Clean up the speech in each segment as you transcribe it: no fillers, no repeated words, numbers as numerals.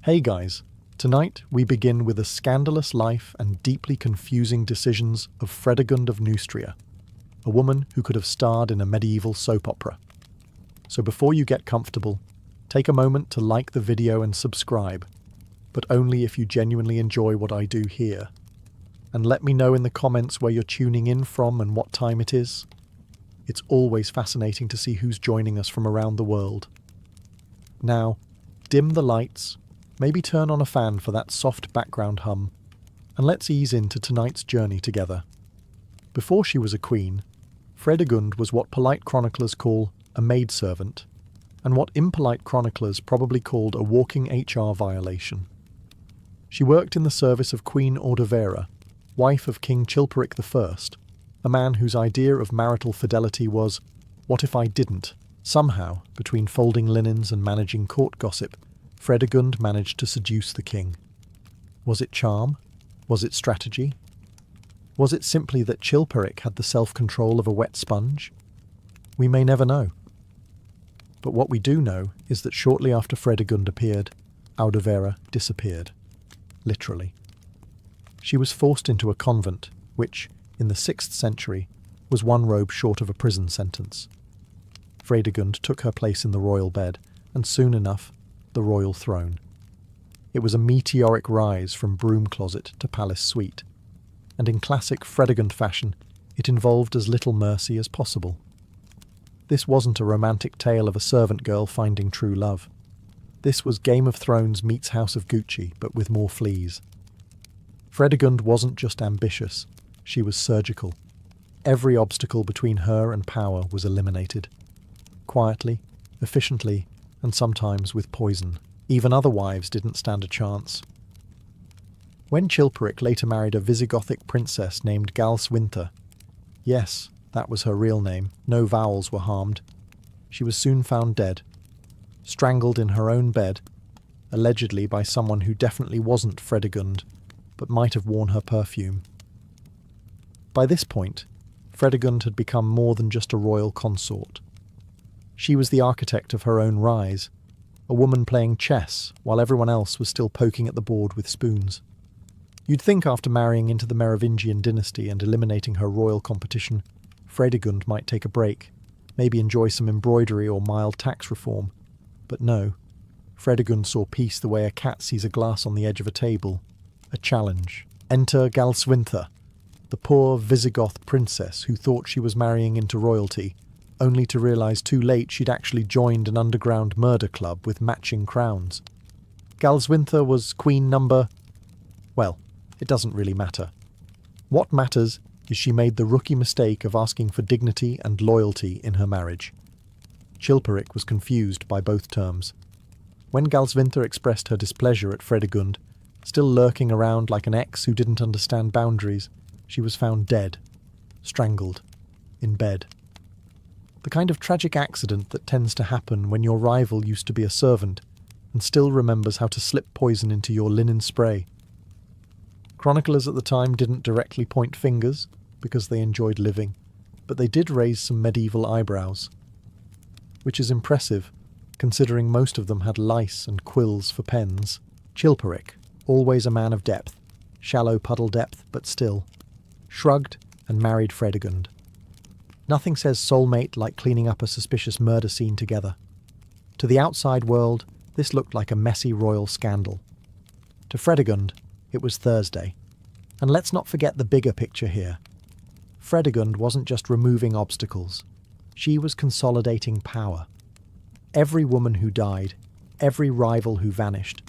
Hey guys, tonight we begin with the scandalous life and deeply confusing decisions of Fredegund of Neustria, a woman who could have starred in a medieval soap opera. So before you get comfortable, take a moment to like the video and subscribe, but only if you genuinely enjoy what I do here. And let me know in the comments where you're tuning in from and what time it is. It's always fascinating to see who's joining us from around the world. Now, dim the lights, maybe turn on a fan for that soft background hum, and let's ease into tonight's journey together. Before she was a queen, Fredegund was what polite chroniclers call a maidservant, and what impolite chroniclers probably called a walking HR violation. She worked in the service of Queen Ordovera, wife of King Chilperic I, a man whose idea of marital fidelity was, what if I didn't? Somehow, between folding linens and managing court gossip, Fredegund managed to seduce the king. Was it charm? Was it strategy? Was it simply that Chilperic had the self-control of a wet sponge? We may never know. But what we do know is that shortly after Fredegund appeared, Ordovera disappeared. Literally. She was forced into a convent, which, in the 6th century, was one robe short of a prison sentence. Fredegund took her place in the royal bed, and soon enough, the royal throne. It was a meteoric rise from broom closet to palace suite, and in classic Fredegund fashion, it involved as little mercy as possible. This wasn't a romantic tale of a servant girl finding true love. This was Game of Thrones meets House of Gucci, but with more fleas. Fredegund wasn't just ambitious, she was surgical. Every obstacle between her and power was eliminated. Quietly, efficiently, and sometimes with poison. Even other wives didn't stand a chance. When Chilperic later married a Visigothic princess named Galswintha, yes, that was her real name, no vowels were harmed, she was soon found dead, strangled in her own bed, allegedly by someone who definitely wasn't Fredegund, but might have worn her perfume. By this point, Fredegund had become more than just a royal consort. She was the architect of her own rise, a woman playing chess while everyone else was still poking at the board with spoons. You'd think after marrying into the Merovingian dynasty and eliminating her royal competition, Fredegund might take a break, maybe enjoy some embroidery or mild tax reform. But no, Fredegund saw peace the way a cat sees a glass on the edge of a table. A challenge. Enter Galswintha, the poor Visigoth princess who thought she was marrying into royalty, only to realise too late she'd actually joined an underground murder club with matching crowns. Galswintha was queen number... well, it doesn't really matter. What matters is she made the rookie mistake of asking for dignity and loyalty in her marriage. Chilperic was confused by both terms. When Galswintha expressed her displeasure at Fredegund, still lurking around like an ex who didn't understand boundaries, she was found dead, strangled, in bed. The kind of tragic accident that tends to happen when your rival used to be a servant and still remembers how to slip poison into your linen spray. Chroniclers at the time didn't directly point fingers, because they enjoyed living, but they did raise some medieval eyebrows. Which is impressive, considering most of them had lice and quills for pens. Chilperic, always a man of depth, shallow puddle depth, but still, shrugged and married Fredegund. Nothing says soulmate like cleaning up a suspicious murder scene together. To the outside world, this looked like a messy royal scandal. To Fredegund, it was Thursday. And let's not forget the bigger picture here. Fredegund wasn't just removing obstacles. She was consolidating power. Every woman who died, every rival who vanished,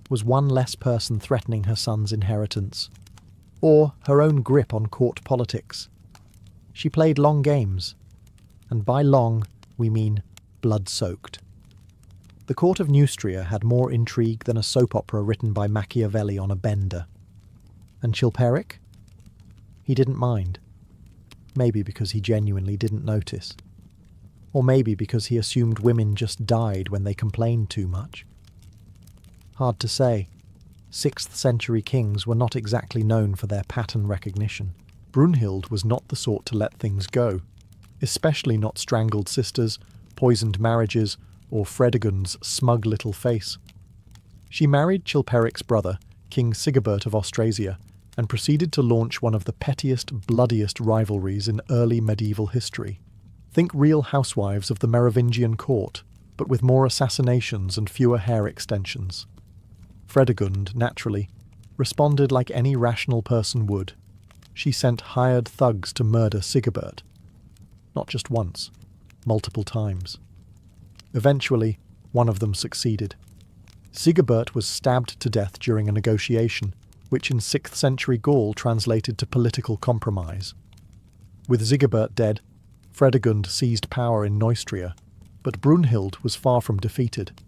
was one less person threatening her son's inheritance, or her own grip on court politics. She played long games, and by long, we mean blood-soaked. The court of Neustria had more intrigue than a soap opera written by Machiavelli on a bender. And Chilperic? He didn't mind. Maybe because he genuinely didn't notice. Or maybe because he assumed women just died when they complained too much. Hard to say. 6th century kings were not exactly known for their pattern recognition. Brunhild was not the sort to let things go, especially not strangled sisters, poisoned marriages, or Fredegund's smug little face. She married Chilperic's brother, King Sigibert of Austrasia, and proceeded to launch one of the pettiest, bloodiest rivalries in early medieval history. Think Real Housewives of the Merovingian court, but with more assassinations and fewer hair extensions. Fredegund, naturally, responded like any rational person would. She sent hired thugs to murder Sigibert. Not just once, multiple times. Eventually, one of them succeeded. Sigibert was stabbed to death during a negotiation, which in 6th century Gaul translated to political compromise. With Sigibert dead, Fredegund seized power in Neustria, but Brunhild was far from defeated.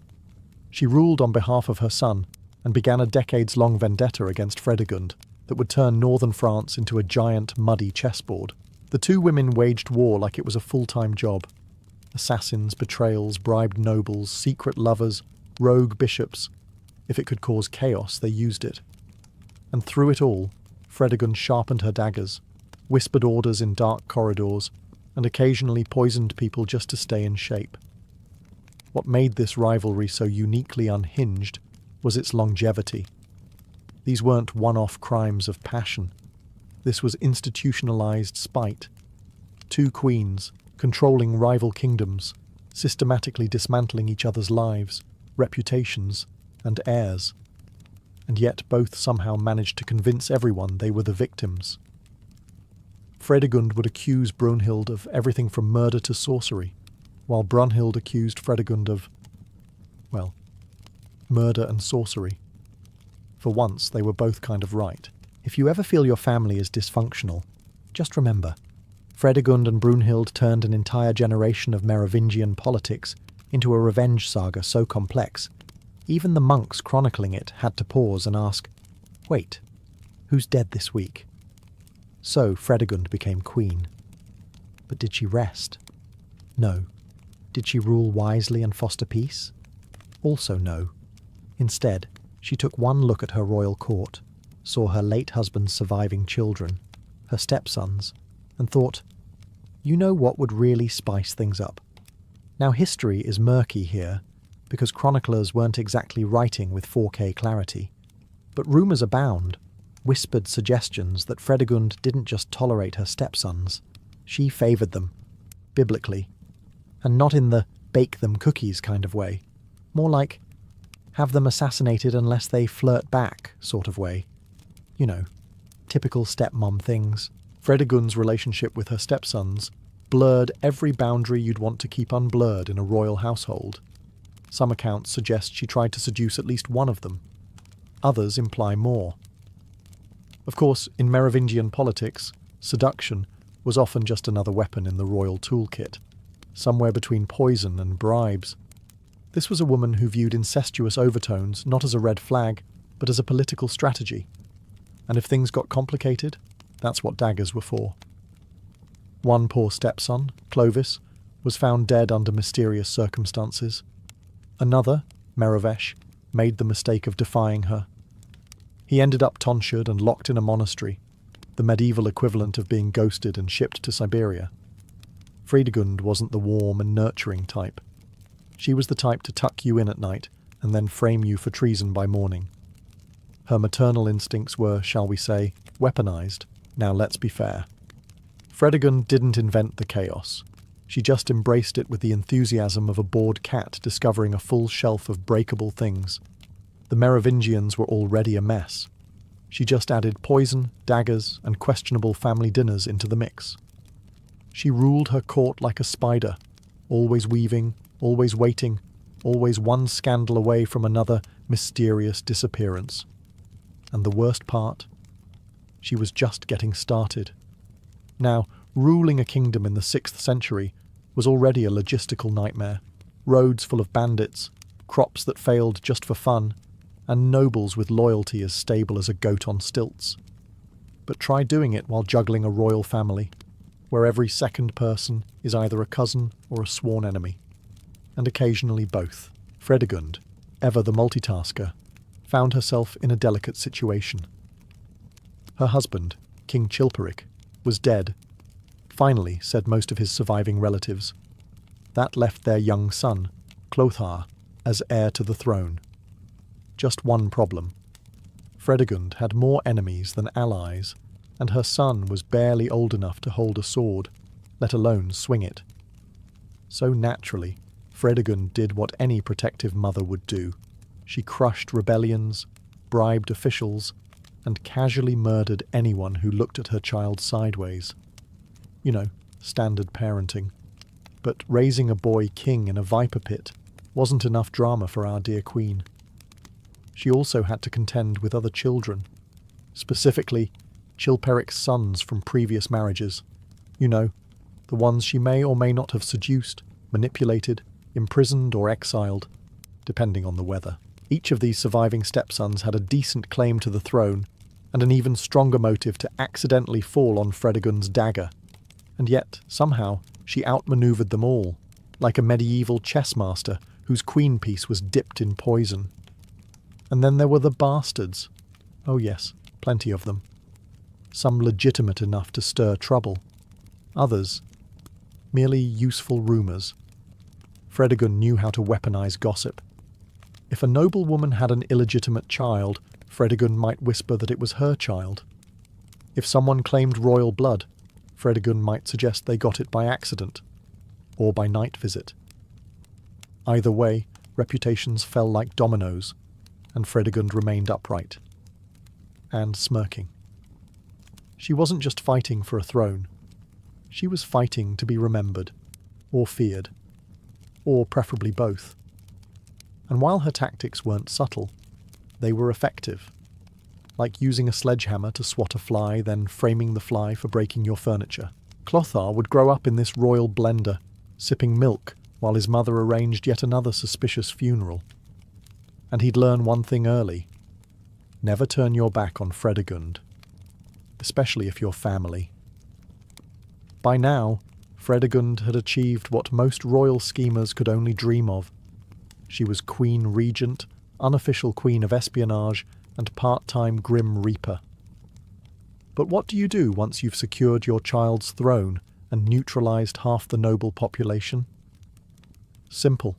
She ruled on behalf of her son and began a decades-long vendetta against Fredegund that would turn northern France into a giant, muddy chessboard. The two women waged war like it was a full-time job. Assassins, betrayals, bribed nobles, secret lovers, rogue bishops. If it could cause chaos, they used it. And through it all, Fredegund sharpened her daggers, whispered orders in dark corridors, and occasionally poisoned people just to stay in shape. What made this rivalry so uniquely unhinged was its longevity. These weren't one-off crimes of passion. This was institutionalized spite. Two queens, controlling rival kingdoms, systematically dismantling each other's lives, reputations, and heirs. And yet both somehow managed to convince everyone they were the victims. Fredegund would accuse Brunhild of everything from murder to sorcery, while Brunhild accused Fredegund of, well, murder and sorcery. For once, they were both kind of right. If you ever feel your family is dysfunctional, just remember, Fredegund and Brunhild turned an entire generation of Merovingian politics into a revenge saga so complex, even the monks chronicling it had to pause and ask, wait, who's dead this week? So Fredegund became queen. But did she rest? No. Did she rule wisely and foster peace? Also no. Instead, she took one look at her royal court, saw her late husband's surviving children, her stepsons, and thought, you know what would really spice things up? Now history is murky here, because chroniclers weren't exactly writing with 4K clarity, but rumours abound, whispered suggestions that Fredegund didn't just tolerate her stepsons, she favoured them, biblically, and not in the bake them cookies kind of way, more like have them assassinated unless they flirt back sort of way. You know, typical stepmom things. Fredegund's relationship with her stepsons blurred every boundary you'd want to keep unblurred in a royal household. Some accounts suggest she tried to seduce at least one of them. Others imply more. Of course, in Merovingian politics, seduction was often just another weapon in the royal toolkit, somewhere between poison and bribes. This was a woman who viewed incestuous overtones not as a red flag, but as a political strategy. And if things got complicated, that's what daggers were for. One poor stepson, Clovis, was found dead under mysterious circumstances. Another, Merovesh, made the mistake of defying her. He ended up tonsured and locked in a monastery, the medieval equivalent of being ghosted and shipped to Siberia. Fredegund wasn't the warm and nurturing type. She was the type to tuck you in at night and then frame you for treason by morning. Her maternal instincts were, shall we say, weaponized. Now let's be fair. Fredegund didn't invent the chaos. She just embraced it with the enthusiasm of a bored cat discovering a full shelf of breakable things. The Merovingians were already a mess. She just added poison, daggers, and questionable family dinners into the mix. She ruled her court like a spider, always weaving, always waiting, always one scandal away from another mysterious disappearance. And the worst part? She was just getting started. Now, ruling a kingdom in the 6th century was already a logistical nightmare. Roads full of bandits, crops that failed just for fun, and nobles with loyalty as stable as a goat on stilts. But try doing it while juggling a royal family, where every second person is either a cousin or a sworn enemy. And occasionally both. Fredegund, ever the multitasker, found herself in a delicate situation. Her husband, King Chilperic, was dead. Finally, said most of his surviving relatives. That left their young son, Clothar, as heir to the throne. Just one problem. Fredegund had more enemies than allies, and her son was barely old enough to hold a sword, let alone swing it. So naturally, Fredegund did what any protective mother would do. She crushed rebellions, bribed officials, and casually murdered anyone who looked at her child sideways. You know, standard parenting. But raising a boy king in a viper pit wasn't enough drama for our dear queen. She also had to contend with other children, specifically Chilperic's sons from previous marriages. You know, the ones she may or may not have seduced, manipulated, imprisoned or exiled, depending on the weather. Each of these surviving stepsons had a decent claim to the throne, and an even stronger motive to accidentally fall on Fredegund's dagger. And yet, somehow, she outmaneuvered them all, like a medieval chess master whose queen piece was dipped in poison. And then there were the bastards. Oh yes, plenty of them. Some legitimate enough to stir trouble. Others, merely useful rumours. Fredegund knew how to weaponize gossip. If a noblewoman had an illegitimate child, Fredegund might whisper that it was her child. If someone claimed royal blood, Fredegund might suggest they got it by accident, or by night visit. Either way, reputations fell like dominoes, and Fredegund remained upright. And smirking. She wasn't just fighting for a throne. She was fighting to be remembered, or feared, or preferably both. And while her tactics weren't subtle, they were effective. Like using a sledgehammer to swat a fly, then framing the fly for breaking your furniture. Clothar would grow up in this royal blender, sipping milk while his mother arranged yet another suspicious funeral. And he'd learn one thing early. Never turn your back on Fredegund, especially if you're family. By now, Fredegund had achieved what most royal schemers could only dream of. She was Queen Regent, unofficial Queen of Espionage, and part-time Grim Reaper. But what do you do once you've secured your child's throne and neutralized half the noble population? Simple.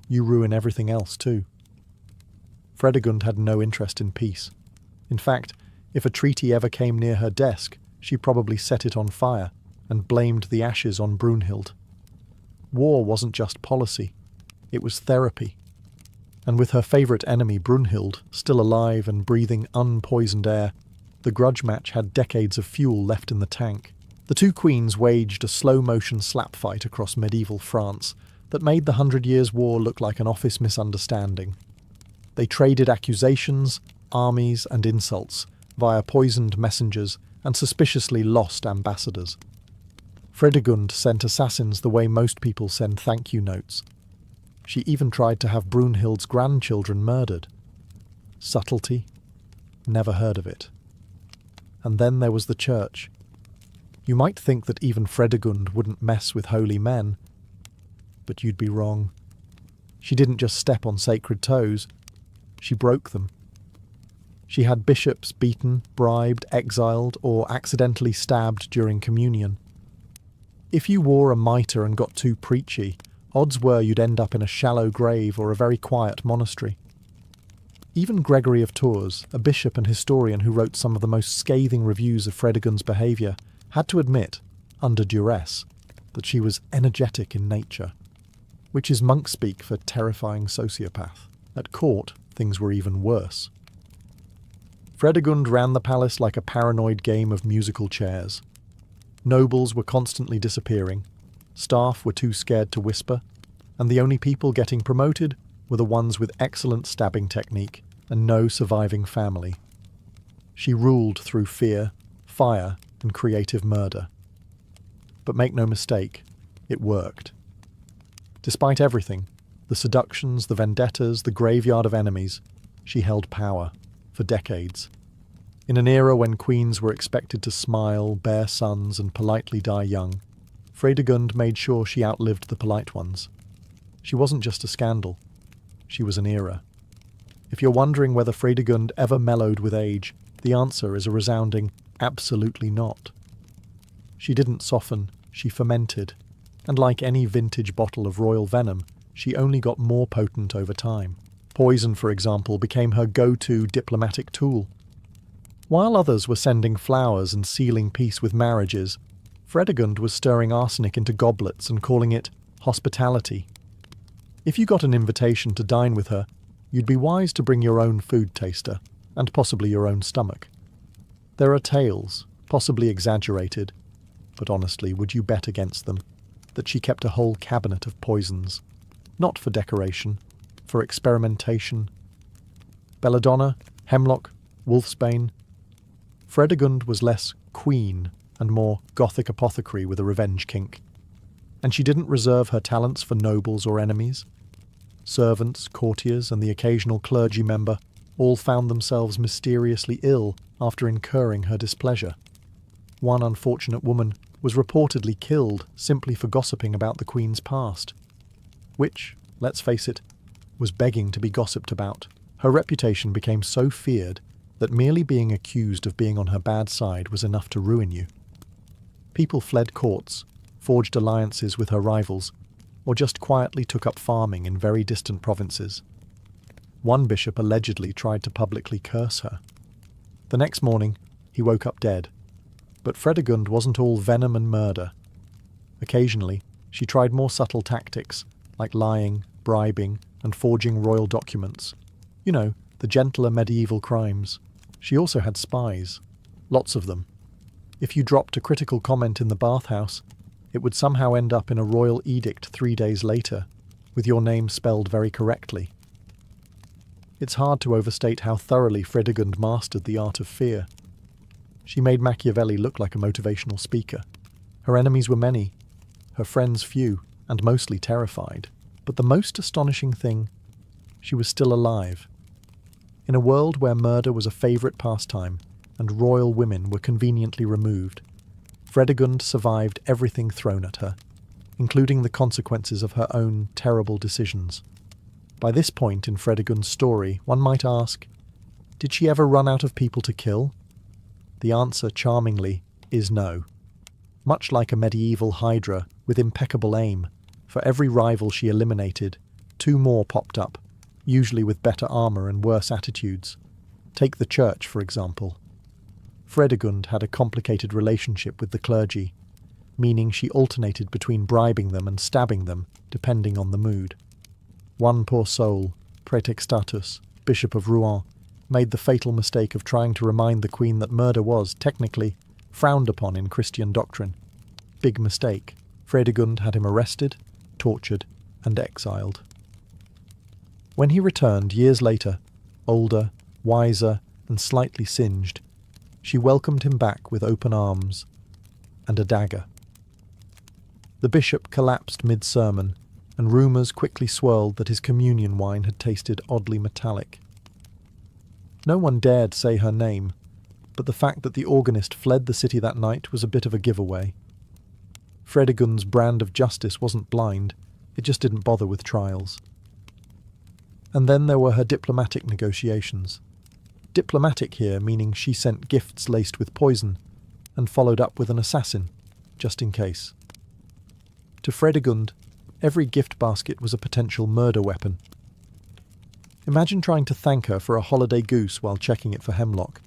You ruin everything else too. Fredegund had no interest in peace. In fact, if a treaty ever came near her desk, she probably set it on fire and blamed the ashes on Brunhild. War wasn't just policy, it was therapy. And with her favourite enemy Brunhild still alive and breathing unpoisoned air, the grudge match had decades of fuel left in the tank. The two queens waged a slow-motion slap fight across medieval France that made the 100 Years' War look like an office misunderstanding. They traded accusations, armies and insults via poisoned messengers and suspiciously lost ambassadors. Fredegund sent assassins the way most people send thank-you notes. She even tried to have Brunhild's grandchildren murdered. Subtlety? Never heard of it. And then there was the church. You might think that even Fredegund wouldn't mess with holy men, but you'd be wrong. She didn't just step on sacred toes, she broke them. She had bishops beaten, bribed, exiled, or accidentally stabbed during communion. If you wore a mitre and got too preachy, odds were you'd end up in a shallow grave or a very quiet monastery. Even Gregory of Tours, a bishop and historian who wrote some of the most scathing reviews of Fredegund's behaviour, had to admit, under duress, that she was energetic in nature, which is monk speak for terrifying sociopath. At court, things were even worse. Fredegund ran the palace like a paranoid game of musical chairs. Nobles were constantly disappearing, staff were too scared to whisper, and the only people getting promoted were the ones with excellent stabbing technique and no surviving family. She ruled through fear, fire, and creative murder. But make no mistake, it worked. Despite everything, the seductions, the vendettas, the graveyard of enemies, she held power for decades. In an era when queens were expected to smile, bear sons, and politely die young, Fredegund made sure she outlived the polite ones. She wasn't just a scandal, she was an era. If you're wondering whether Fredegund ever mellowed with age, the answer is a resounding absolutely not. She didn't soften, she fermented, and like any vintage bottle of royal venom, she only got more potent over time. Poison, for example, became her go-to diplomatic tool. While others were sending flowers and sealing peace with marriages, Fredegund was stirring arsenic into goblets and calling it hospitality. If you got an invitation to dine with her, you'd be wise to bring your own food taster, and possibly your own stomach. There are tales, possibly exaggerated, but honestly, would you bet against them, that she kept a whole cabinet of poisons, not for decoration, for experimentation? Belladonna, hemlock, wolfsbane. Fredegund was less queen and more gothic apothecary with a revenge kink. And she didn't reserve her talents for nobles or enemies. Servants, courtiers, and the occasional clergy member all found themselves mysteriously ill after incurring her displeasure. One unfortunate woman was reportedly killed simply for gossiping about the Queen's past, which, let's face it, was begging to be gossiped about. Her reputation became so feared that merely being accused of being on her bad side was enough to ruin you. People fled courts, forged alliances with her rivals, or just quietly took up farming in very distant provinces. One bishop allegedly tried to publicly curse her. The next morning, he woke up dead. But Fredegund wasn't all venom and murder. Occasionally, she tried more subtle tactics, like lying, bribing, and forging royal documents. You know, the gentler medieval crimes. She also had spies. Lots of them. If you dropped a critical comment in the bathhouse, it would somehow end up in a royal edict 3 days later, with your name spelled very correctly. It's hard to overstate how thoroughly Fredegund mastered the art of fear. She made Machiavelli look like a motivational speaker. Her enemies were many, her friends few, and mostly terrified. But the most astonishing thing, she was still alive. In a world where murder was a favourite pastime, and royal women were conveniently removed, Fredegund survived everything thrown at her, including the consequences of her own terrible decisions. By this point in Fredegund's story, one might ask, did she ever run out of people to kill? The answer, charmingly, is no. Much like a medieval hydra with impeccable aim, for every rival she eliminated, 2 more popped up, usually with better armour and worse attitudes. Take the church, for example. Fredegund had a complicated relationship with the clergy, meaning she alternated between bribing them and stabbing them, depending on the mood. One poor soul, Praetextatus, Bishop of Rouen, made the fatal mistake of trying to remind the Queen that murder was, technically, frowned upon in Christian doctrine. Big mistake. Fredegund had him arrested, tortured, and exiled. When he returned years later, older, wiser, and slightly singed, she welcomed him back with open arms and a dagger. The bishop collapsed mid-sermon, and rumours quickly swirled that his communion wine had tasted oddly metallic. No one dared say her name, but the fact that the organist fled the city that night was a bit of a giveaway. Fredegund's brand of justice wasn't blind, it just didn't bother with trials. And then there were her diplomatic negotiations. Diplomatic here meaning she sent gifts laced with poison, and followed up with an assassin, just in case. To Fredegund, every gift basket was a potential murder weapon. Imagine trying to thank her for a holiday goose while checking it for hemlock.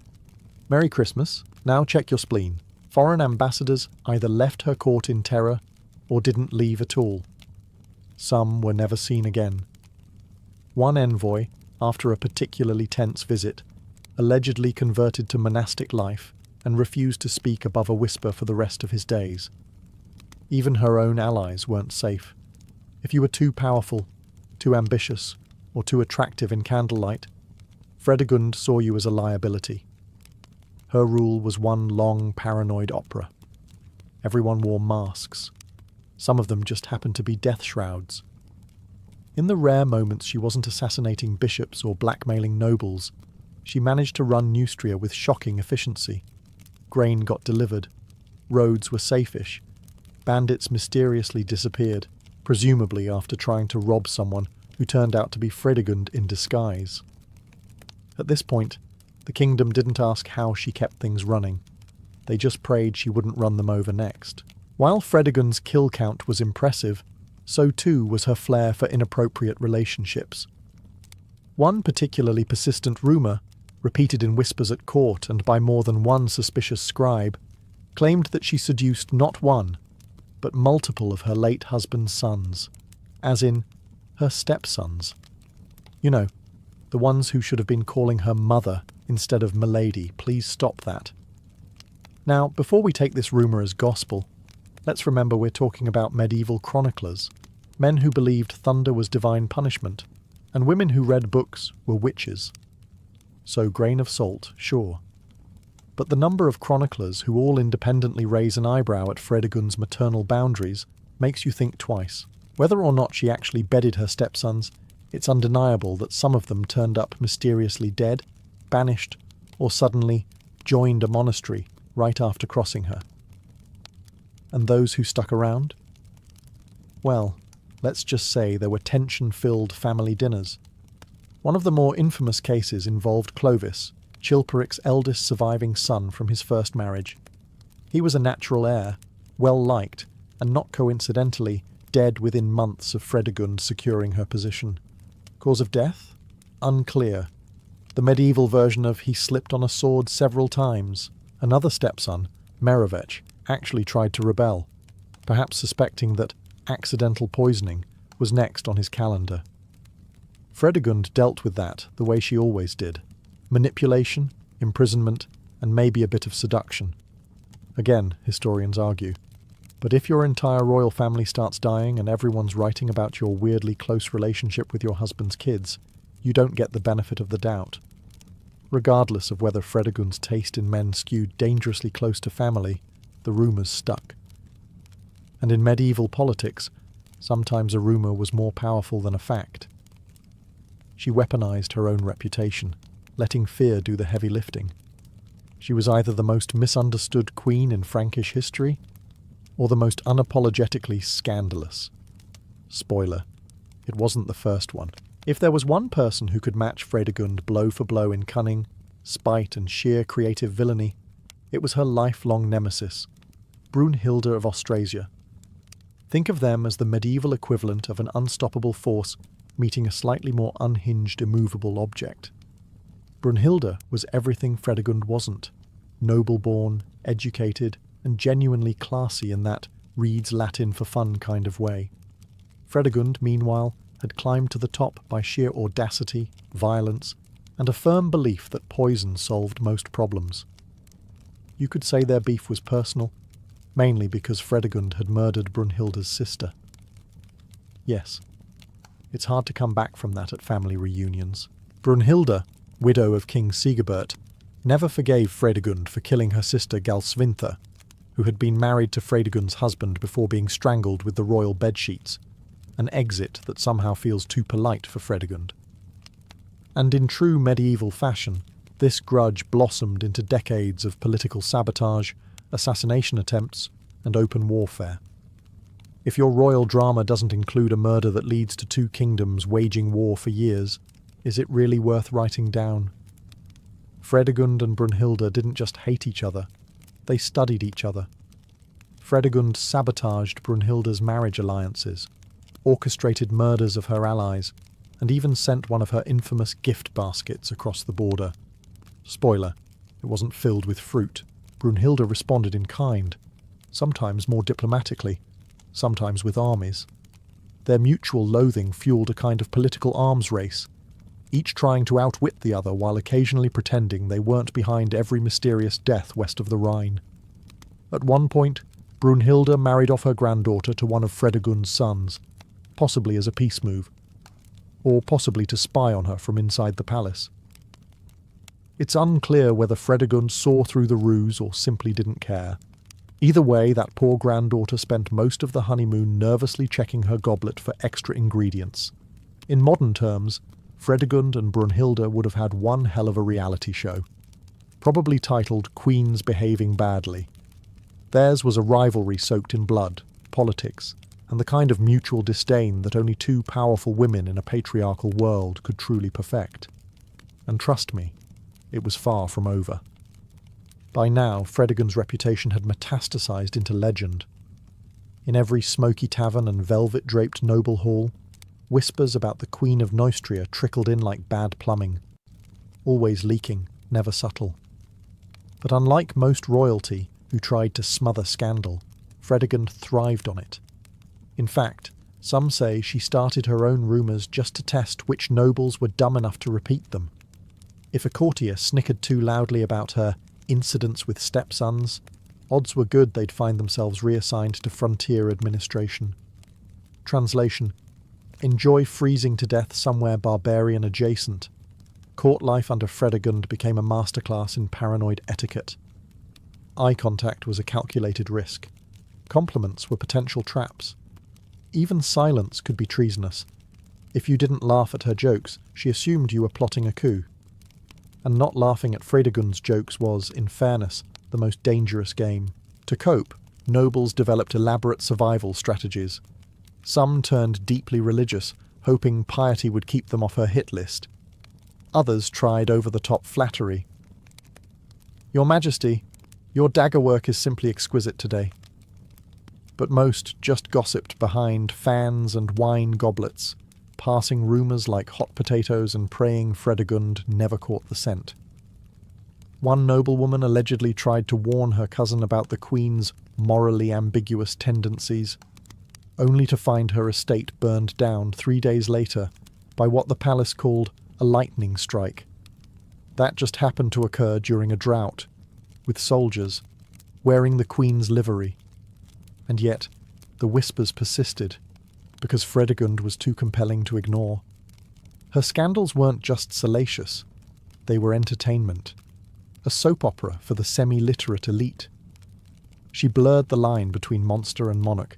Merry Christmas, now check your spleen. Foreign ambassadors either left her court in terror or didn't leave at all. Some were never seen again. One envoy, after a particularly tense visit, allegedly converted to monastic life and refused to speak above a whisper for the rest of his days. Even her own allies weren't safe. If you were too powerful, too ambitious, or too attractive in candlelight, Fredegund saw you as a liability. Her rule was one long paranoid opera. Everyone wore masks. Some of them just happened to be death shrouds. In the rare moments she wasn't assassinating bishops or blackmailing nobles, she managed to run Neustria with shocking efficiency. Grain got delivered. Roads were safe-ish. Bandits mysteriously disappeared, presumably after trying to rob someone who turned out to be Fredegund in disguise. At this point, the kingdom didn't ask how she kept things running. They just prayed she wouldn't run them over next. While Fredegund's kill count was impressive, so too was her flair for inappropriate relationships. One particularly persistent rumour, repeated in whispers at court and by more than one suspicious scribe, claimed that she seduced not one, but multiple of her late husband's sons, as in her stepsons. You know, the ones who should have been calling her mother instead of milady. Please stop that. Now, before we take this rumour as gospel, let's remember we're talking about medieval chroniclers, men who believed thunder was divine punishment, and women who read books were witches. So grain of salt, sure. But the number of chroniclers who all independently raise an eyebrow at Fredegund's maternal boundaries makes you think twice. Whether or not she actually bedded her stepsons, it's undeniable that some of them turned up mysteriously dead, banished, or suddenly joined a monastery right after crossing her. And those who stuck around? Well, let's just say there were tension-filled family dinners. One of the more infamous cases involved Clovis, Chilperic's eldest surviving son from his first marriage. He was a natural heir, well-liked, and not coincidentally dead within months of Fredegund securing her position. Cause of death? Unclear. The medieval version of he slipped on a sword several times. Another stepson, Merivech, actually tried to rebel, perhaps suspecting that accidental poisoning was next on his calendar. Fredegund dealt with that the way she always did. Manipulation, imprisonment, and maybe a bit of seduction. Again, historians argue. But if your entire royal family starts dying and everyone's writing about your weirdly close relationship with your husband's kids, you don't get the benefit of the doubt. Regardless of whether Fredegund's taste in men skewed dangerously close to family, the rumours stuck. And in medieval politics, sometimes a rumour was more powerful than a fact. She weaponized her own reputation, letting fear do the heavy lifting. She was either the most misunderstood queen in Frankish history, or the most unapologetically scandalous. Spoiler, it wasn't the first one. If there was one person who could match Fredegund blow for blow in cunning, spite and sheer creative villainy, it was her lifelong nemesis, Brunhilde of Austrasia. Think of them as the medieval equivalent of an unstoppable force meeting a slightly more unhinged, immovable object. Brunhilde was everything Fredegund wasn't. Noble-born, educated, and genuinely classy in that reads Latin for fun kind of way. Fredegund, meanwhile, had climbed to the top by sheer audacity, violence, and a firm belief that poison solved most problems. You could say their beef was personal, mainly because Fredegund had murdered Brunhilde's sister. Yes, it's hard to come back from that at family reunions. Brunhilde, widow of King Sigebert, never forgave Fredegund for killing her sister Galsvintha, who had been married to Fredegund's husband before being strangled with the royal bedsheets, an exit that somehow feels too polite for Fredegund. And in true medieval fashion, this grudge blossomed into decades of political sabotage, assassination attempts, and open warfare. If your royal drama doesn't include a murder that leads to two kingdoms waging war for years, is it really worth writing down? Fredegund and Brunhilde didn't just hate each other, they studied each other. Fredegund sabotaged Brunhilde's marriage alliances, orchestrated murders of her allies, and even sent one of her infamous gift baskets across the border. Spoiler, it wasn't filled with fruit. Brunhilde responded in kind, sometimes more diplomatically, sometimes with armies. Their mutual loathing fueled a kind of political arms race, each trying to outwit the other while occasionally pretending they weren't behind every mysterious death west of the Rhine. At one point, Brunhilde married off her granddaughter to one of Fredegund's sons, possibly as a peace move, or possibly to spy on her from inside the palace. It's unclear whether Fredegund saw through the ruse or simply didn't care. Either way, that poor granddaughter spent most of the honeymoon nervously checking her goblet for extra ingredients. In modern terms, Fredegund and Brunhilde would have had one hell of a reality show, probably titled Queens Behaving Badly. Theirs was a rivalry soaked in blood, politics, and the kind of mutual disdain that only two powerful women in a patriarchal world could truly perfect. And trust me, it was far from over. By now, Fredegund's reputation had metastasized into legend. In every smoky tavern and velvet-draped noble hall, Whispers about the Queen of Neustria trickled in like bad plumbing, always leaking, never subtle. But unlike most royalty who tried to smother scandal, Fredegund thrived on it. In fact, some say she started her own rumours just to test which nobles were dumb enough to repeat them. If a courtier snickered too loudly about her incidents with stepsons, odds were good they'd find themselves reassigned to frontier administration. Translation: enjoy freezing to death somewhere barbarian adjacent. Court life under Fredegund became a masterclass in paranoid etiquette. Eye contact was a calculated risk. Compliments were potential traps. Even silence could be treasonous. If you didn't laugh at her jokes, she assumed you were plotting a coup. And not laughing at Fredegund's jokes was, in fairness, the most dangerous game. To cope, nobles developed elaborate survival strategies. Some turned deeply religious, hoping piety would keep them off her hit list. Others tried over-the-top flattery. "Your Majesty, your dagger work is simply exquisite today." But most just gossiped behind fans and wine goblets, passing rumours like hot potatoes and praying Fredegund never caught the scent. One noblewoman allegedly tried to warn her cousin about the Queen's morally ambiguous tendencies, only to find her estate burned down 3 days later by what the palace called a lightning strike. That just happened to occur during a drought, with soldiers wearing the Queen's livery. And yet, the whispers persisted, because Fredegund was too compelling to ignore. Her scandals weren't just salacious, they were entertainment, a soap opera for the semi-literate elite. She blurred the line between monster and monarch,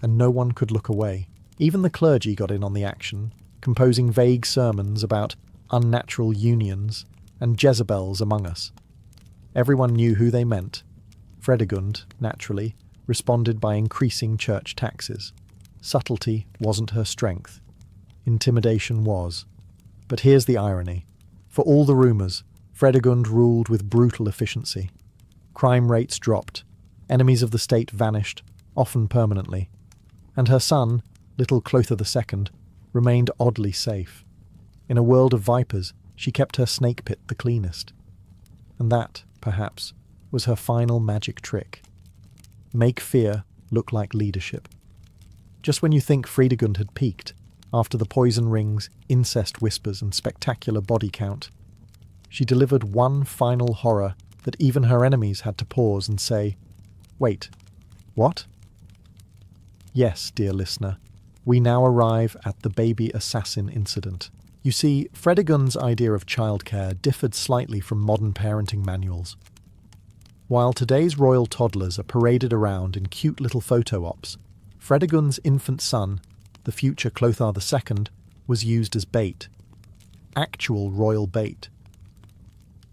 and no one could look away. Even the clergy got in on the action, composing vague sermons about unnatural unions and Jezebels among us. Everyone knew who they meant. Fredegund, naturally, responded by increasing church taxes. Subtlety wasn't her strength. Intimidation was. But here's the irony. For all the rumours, Fredegund ruled with brutal efficiency. Crime rates dropped. Enemies of the state vanished, often permanently. And her son, little Clotho II, remained oddly safe. In a world of vipers, she kept her snake pit the cleanest. And that, perhaps, was her final magic trick. Make fear look like leadership. Just when you think Fredegund had peaked, after the poison rings, incest whispers and spectacular body count, she delivered one final horror that even her enemies had to pause and say, "Wait, what?" Yes, dear listener, we now arrive at the baby assassin incident. You see, Fredegund's idea of childcare differed slightly from modern parenting manuals. While today's royal toddlers are paraded around in cute little photo ops, Fredegund's infant son, the future Clotho II, was used as bait. Actual royal bait.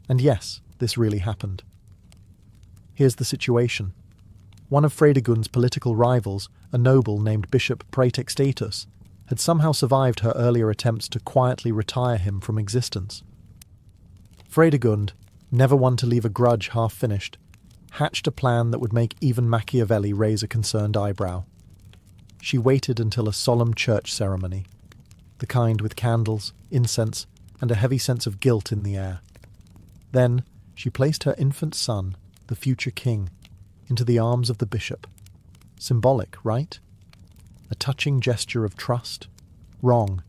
And yes, this really happened. Here's the situation. One of Fredegund's political rivals, a noble named Bishop Praetextatus, had somehow survived her earlier attempts to quietly retire him from existence. Fredegund, never one to leave a grudge half-finished, hatched a plan that would make even Machiavelli raise a concerned eyebrow. She waited until a solemn church ceremony, the kind with candles, incense, and a heavy sense of guilt in the air. Then she placed her infant son, the future king, into the arms of the bishop. Symbolic, right? A touching gesture of trust? Wrong,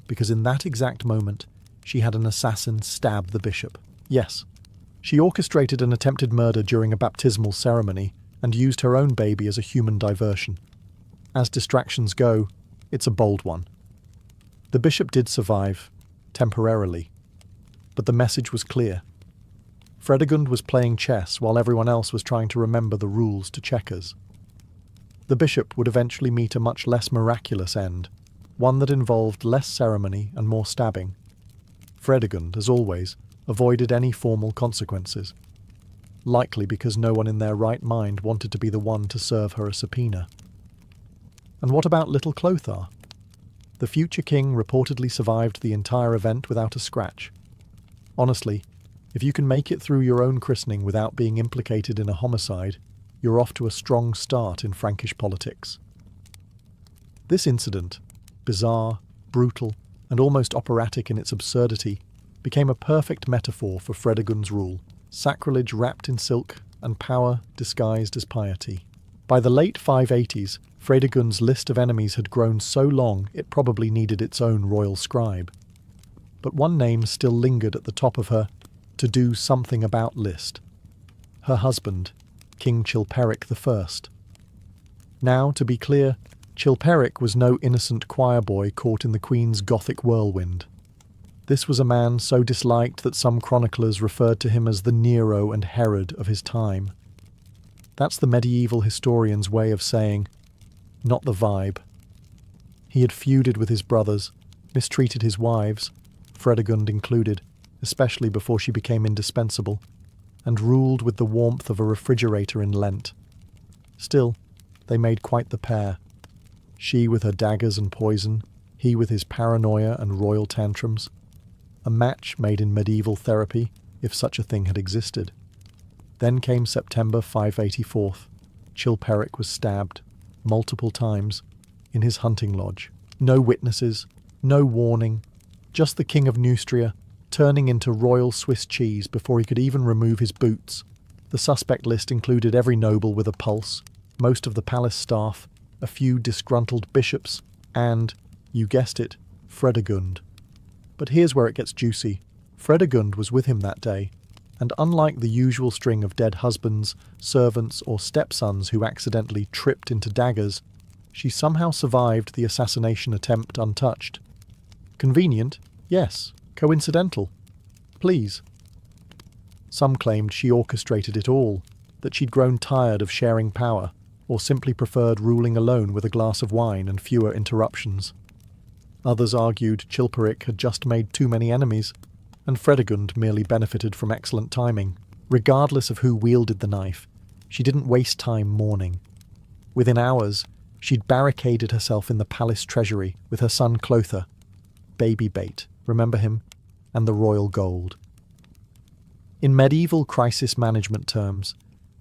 because in that exact moment, she had an assassin stab the bishop. Yes, she orchestrated an attempted murder during a baptismal ceremony and used her own baby as a human diversion. As distractions go, it's a bold one. The bishop did survive, temporarily, but the message was clear. Fredegund was playing chess while everyone else was trying to remember the rules to checkers. The bishop would eventually meet a much less miraculous end, one that involved less ceremony and more stabbing. Fredegund, as always, avoided any formal consequences, likely because no one in their right mind wanted to be the one to serve her a subpoena. And what about little Clotho? The future king reportedly survived the entire event without a scratch. Honestly, if you can make it through your own christening without being implicated in a homicide, you're off to a strong start in Frankish politics. This incident, bizarre, brutal, and almost operatic in its absurdity, became a perfect metaphor for Fredegund's rule, sacrilege wrapped in silk and power disguised as piety. By the late 580s, Fredegund's list of enemies had grown so long it probably needed its own royal scribe. But one name still lingered at the top of her to-do something about list. Her husband, King Chilperic I. Now, to be clear, Chilperic was no innocent choir boy caught in the Queen's Gothic whirlwind. This was a man so disliked that some chroniclers referred to him as the Nero and Herod of his time. That's the medieval historian's way of saying, not the vibe. He had feuded with his brothers, mistreated his wives, Fredegund included, especially before she became indispensable, and ruled with the warmth of a refrigerator in Lent. Still, they made quite the pair. She with her daggers and poison, he with his paranoia and royal tantrums. A match made in medieval therapy, if such a thing had existed. Then came September 584. Chilperic was stabbed, multiple times, in his hunting lodge. No witnesses, no warning, just the King of Neustria, turning into royal Swiss cheese before he could even remove his boots. The suspect list included every noble with a pulse, most of the palace staff, a few disgruntled bishops, and, you guessed it, Fredegund. But here's where it gets juicy. Fredegund was with him that day, and unlike the usual string of dead husbands, servants, or stepsons who accidentally tripped into daggers, she somehow survived the assassination attempt untouched. Convenient? Yes. Coincidental? Please. Some claimed she orchestrated it all, that she'd grown tired of sharing power, or simply preferred ruling alone with a glass of wine and fewer interruptions. Others argued Chilperic had just made too many enemies, and Fredegund merely benefited from excellent timing. Regardless of who wielded the knife, she didn't waste time mourning. Within hours, she'd barricaded herself in the palace treasury with her son Clotha, baby bait, remember him, and the royal gold. In medieval crisis management terms,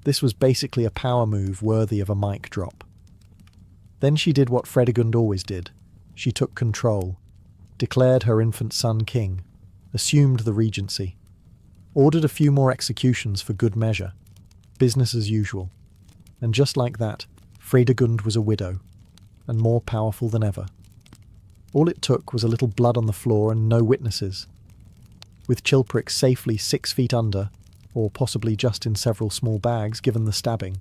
this was basically a power move worthy of a mic drop. Then she did what Fredegund always did. She took control, declared her infant son king, assumed the regency, ordered a few more executions for good measure, business as usual. And just like that, Fredegund was a widow, and more powerful than ever. All it took was a little blood on the floor and no witnesses. With Chilperic safely 6 feet under, or possibly just in several small bags given the stabbing,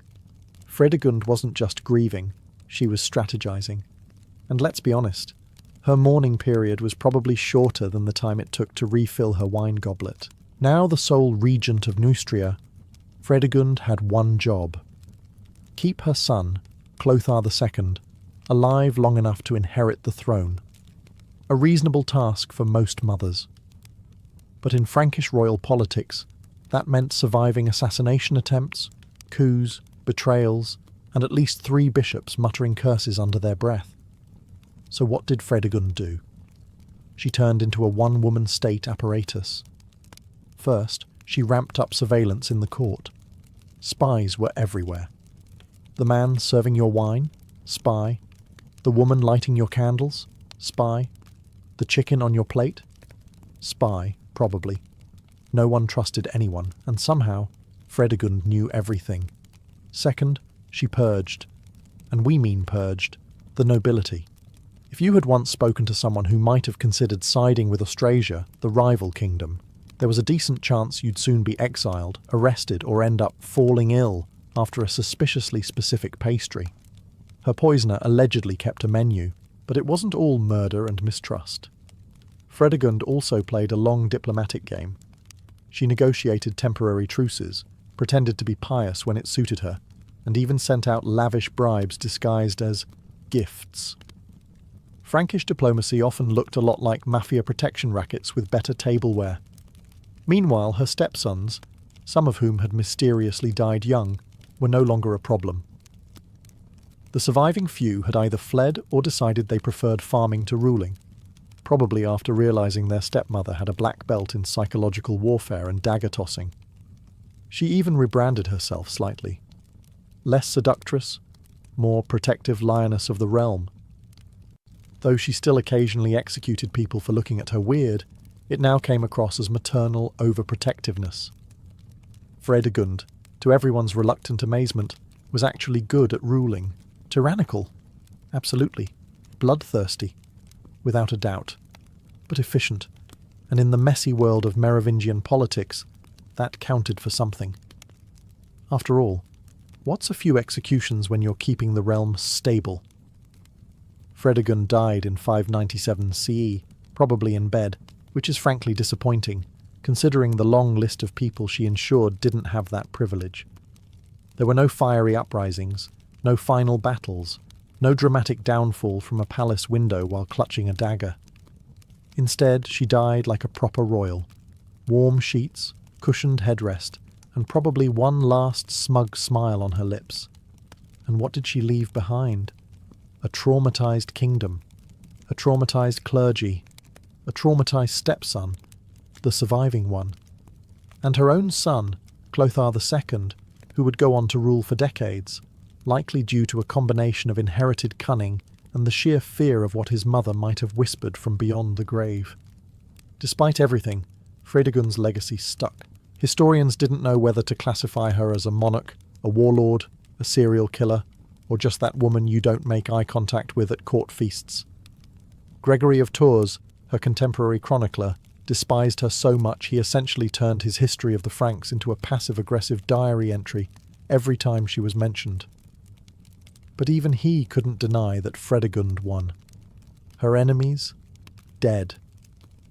Fredegund wasn't just grieving, she was strategizing. And let's be honest, her mourning period was probably shorter than the time it took to refill her wine goblet. Now the sole regent of Neustria, Fredegund had one job. Keep her son, Clothar II, alive long enough to inherit the throne. A reasonable task for most mothers. But in Frankish royal politics, that meant surviving assassination attempts, coups, betrayals, and at least 3 bishops muttering curses under their breath. So what did Fredegund do? She turned into a one-woman state apparatus. First, she ramped up surveillance in the court. Spies were everywhere. The man serving your wine? Spy. The woman lighting your candles? Spy. The chicken on your plate? Spy, probably. No one trusted anyone, and somehow, Fredegund knew everything. Second, she purged, and we mean purged, the nobility. If you had once spoken to someone who might have considered siding with Austrasia, the rival kingdom, there was a decent chance you'd soon be exiled, arrested, or end up falling ill after a suspiciously specific pastry. Her poisoner allegedly kept a menu, but it wasn't all murder and mistrust. Fredegund also played a long diplomatic game. She negotiated temporary truces, pretended to be pious when it suited her, and even sent out lavish bribes disguised as gifts. Frankish diplomacy often looked a lot like mafia protection rackets with better tableware. Meanwhile, her stepsons, some of whom had mysteriously died young, were no longer a problem. The surviving few had either fled or decided they preferred farming to ruling, probably after realizing their stepmother had a black belt in psychological warfare and dagger tossing. She even rebranded herself slightly. Less seductress, more protective lioness of the realm. Though she still occasionally executed people for looking at her weird, it now came across as maternal overprotectiveness. Fredegund, to everyone's reluctant amazement, was actually good at ruling. Tyrannical. Absolutely. Bloodthirsty. Without a doubt. But efficient. And in the messy world of Merovingian politics, that counted for something. After all, what's a few executions when you're keeping the realm stable? Fredegund died in 597 CE, probably in bed, which is frankly disappointing, considering the long list of people she ensured didn't have that privilege. There were no fiery uprisings, no final battles, no dramatic downfall from a palace window while clutching a dagger. Instead, she died like a proper royal. Warm sheets, cushioned headrest, and probably one last smug smile on her lips. And what did she leave behind? A traumatized kingdom, a traumatized clergy, a traumatized stepson, the surviving one, and her own son, Clothar II, who would go on to rule for decades, likely due to a combination of inherited cunning and the sheer fear of what his mother might have whispered from beyond the grave. Despite everything, Fredegund's legacy stuck. Historians didn't know whether to classify her as a monarch, a warlord, a serial killer, or just that woman you don't make eye contact with at court feasts. Gregory of Tours, her contemporary chronicler, despised her so much he essentially turned his history of the Franks into a passive-aggressive diary entry every time she was mentioned. But even he couldn't deny that Fredegund won. Her enemies? Dead.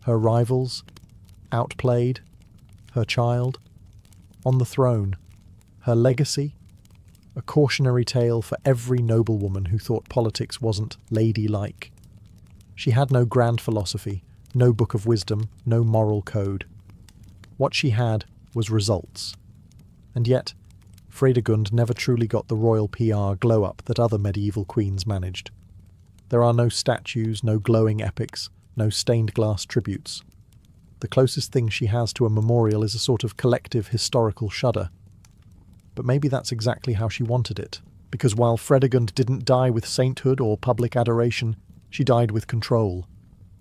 Her rivals? Outplayed. Her child? On the throne. Her legacy? A cautionary tale for every noblewoman who thought politics wasn't ladylike. She had no grand philosophy, no book of wisdom, no moral code. What she had was results. And yet, Fredegund never truly got the royal PR glow-up that other medieval queens managed. There are no statues, no glowing epics, no stained glass tributes. The closest thing she has to a memorial is a sort of collective historical shudder. But maybe that's exactly how she wanted it, because while Fredegund didn't die with sainthood or public adoration, she died with control.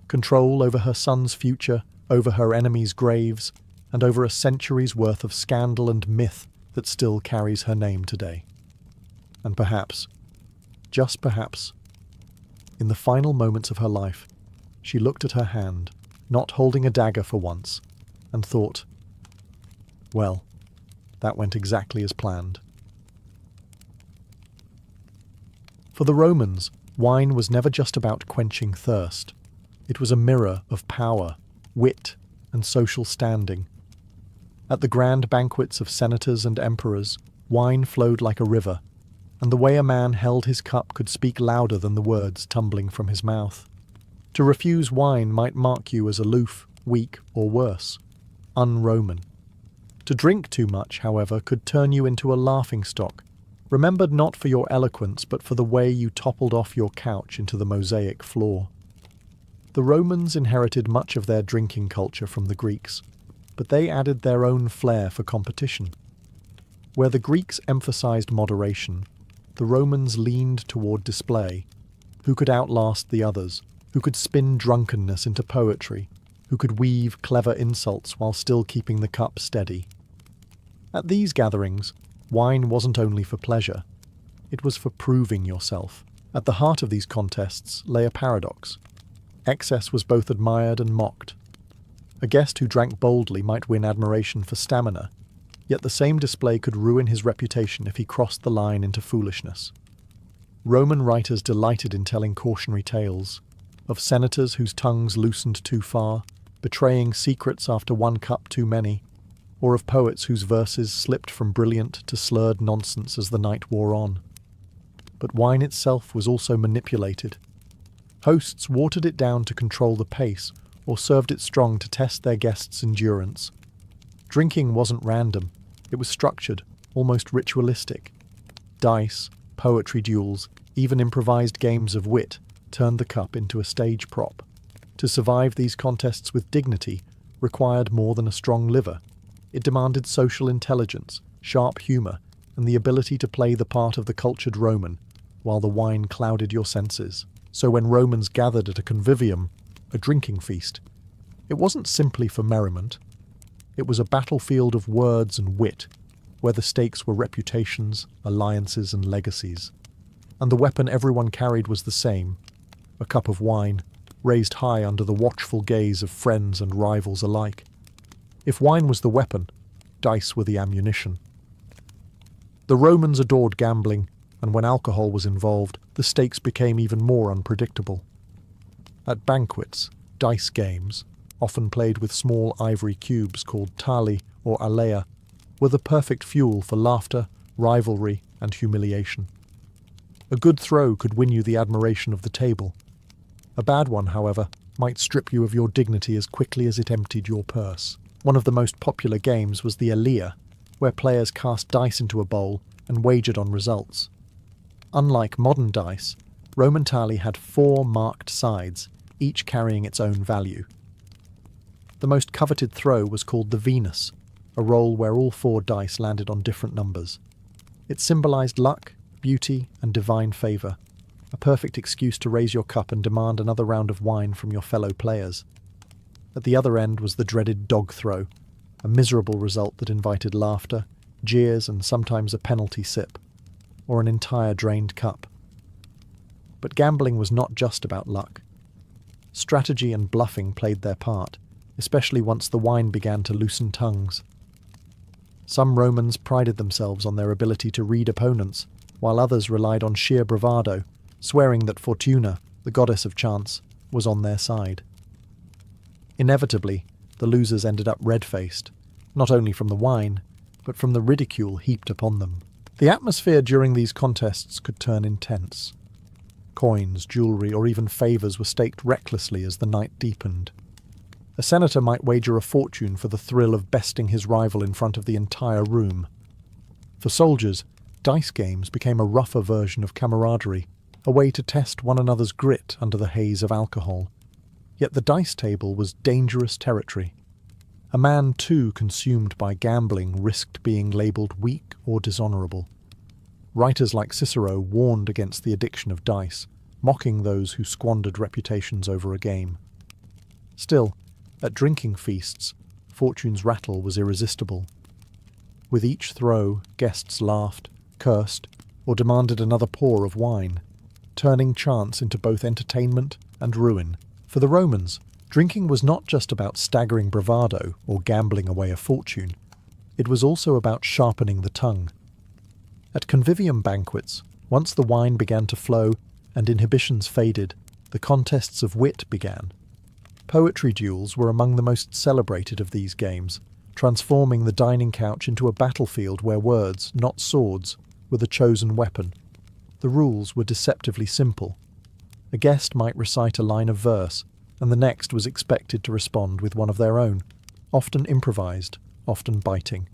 Control over her son's future, over her enemies' graves, and over a century's worth of scandal and myth that still carries her name today. And perhaps, just perhaps, in the final moments of her life, she looked at her hand, not holding a dagger for once, and thought, well, that went exactly as planned. For the Romans, wine was never just about quenching thirst. It was a mirror of power, wit, and social standing. At the grand banquets of senators and emperors, wine flowed like a river, and the way a man held his cup could speak louder than the words tumbling from his mouth. To refuse wine might mark you as aloof, weak, or worse, un-Roman. To drink too much, however, could turn you into a laughingstock, remembered not for your eloquence but for the way you toppled off your couch into the mosaic floor. The Romans inherited much of their drinking culture from the Greeks, but they added their own flair for competition. Where the Greeks emphasized moderation, the Romans leaned toward display. Who could outlast the others? Who could spin drunkenness into poetry? Who could weave clever insults while still keeping the cup steady? At these gatherings, wine wasn't only for pleasure. It was for proving yourself. At the heart of these contests lay a paradox. Excess was both admired and mocked. A guest who drank boldly might win admiration for stamina, yet the same display could ruin his reputation if he crossed the line into foolishness. Roman writers delighted in telling cautionary tales of senators whose tongues loosened too far, betraying secrets after one cup too many, or of poets whose verses slipped from brilliant to slurred nonsense as the night wore on. But wine itself was also manipulated. Hosts watered it down to control the pace, or served it strong to test their guests' endurance. Drinking wasn't random, it was structured, almost ritualistic. Dice, poetry duels, even improvised games of wit turned the cup into a stage prop. To survive these contests with dignity required more than a strong liver. It demanded social intelligence, sharp humour, and the ability to play the part of the cultured Roman, while the wine clouded your senses. So when Romans gathered at a convivium, a drinking feast, it wasn't simply for merriment. It was a battlefield of words and wit, where the stakes were reputations, alliances, and legacies. And the weapon everyone carried was the same, a cup of wine, raised high under the watchful gaze of friends and rivals alike. If wine was the weapon, dice were the ammunition. The Romans adored gambling, and when alcohol was involved, the stakes became even more unpredictable. At banquets, dice games, often played with small ivory cubes called tali or alea, were the perfect fuel for laughter, rivalry, and humiliation. A good throw could win you the admiration of the table. A bad one, however, might strip you of your dignity as quickly as it emptied your purse. One of the most popular games was the alea, where players cast dice into a bowl and wagered on results. Unlike modern dice, Roman tali had 4 marked sides, each carrying its own value. The most coveted throw was called the Venus, a roll where all 4 dice landed on different numbers. It symbolized luck, beauty, and divine favor, a perfect excuse to raise your cup and demand another round of wine from your fellow players. At the other end was the dreaded dog throw, a miserable result that invited laughter, jeers, and sometimes a penalty sip, or an entire drained cup. But gambling was not just about luck. Strategy and bluffing played their part, especially once the wine began to loosen tongues. Some Romans prided themselves on their ability to read opponents, while others relied on sheer bravado, swearing that Fortuna, the goddess of chance, was on their side. Inevitably, the losers ended up red-faced, not only from the wine, but from the ridicule heaped upon them. The atmosphere during these contests could turn intense. Coins, jewellery, or even favours were staked recklessly as the night deepened. A senator might wager a fortune for the thrill of besting his rival in front of the entire room. For soldiers, dice games became a rougher version of camaraderie, a way to test one another's grit under the haze of alcohol. Yet the dice table was dangerous territory. A man too consumed by gambling risked being labelled weak or dishonourable. Writers like Cicero warned against the addiction of dice, mocking those who squandered reputations over a game. Still, at drinking feasts, fortune's rattle was irresistible. With each throw, guests laughed, cursed, or demanded another pour of wine, turning chance into both entertainment and ruin. For the Romans, drinking was not just about staggering bravado or gambling away a fortune. It was also about sharpening the tongue. At convivium banquets, once the wine began to flow and inhibitions faded, the contests of wit began. Poetry duels were among the most celebrated of these games, transforming the dining couch into a battlefield where words, not swords, were the chosen weapon. The rules were deceptively simple. A guest might recite a line of verse, and the next was expected to respond with one of their own, often improvised, often biting.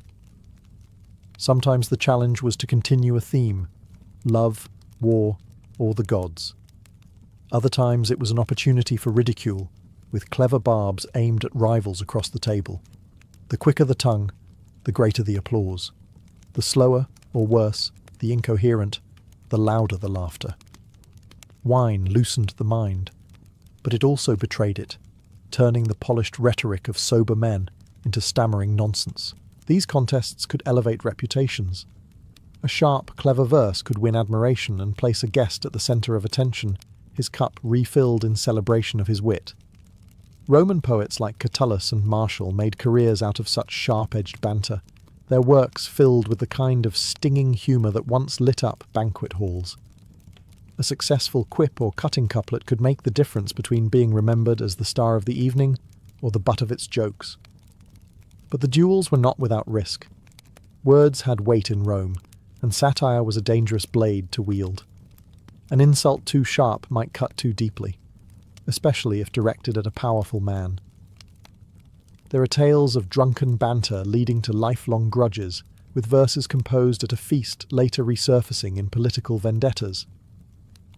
Sometimes the challenge was to continue a theme: love, war, or the gods. Other times it was an opportunity for ridicule, with clever barbs aimed at rivals across the table. The quicker the tongue, the greater the applause. The slower, or worse, the incoherent, the louder the laughter. Wine loosened the mind, but it also betrayed it, turning the polished rhetoric of sober men into stammering nonsense. These contests could elevate reputations. A sharp, clever verse could win admiration and place a guest at the centre of attention, his cup refilled in celebration of his wit. Roman poets like Catullus and Martial made careers out of such sharp-edged banter, their works filled with the kind of stinging humour that once lit up banquet halls. A successful quip or cutting couplet could make the difference between being remembered as the star of the evening or the butt of its jokes. But the duels were not without risk. Words had weight in Rome, and satire was a dangerous blade to wield. An insult too sharp might cut too deeply, especially if directed at a powerful man. There are tales of drunken banter leading to lifelong grudges, with verses composed at a feast later resurfacing in political vendettas.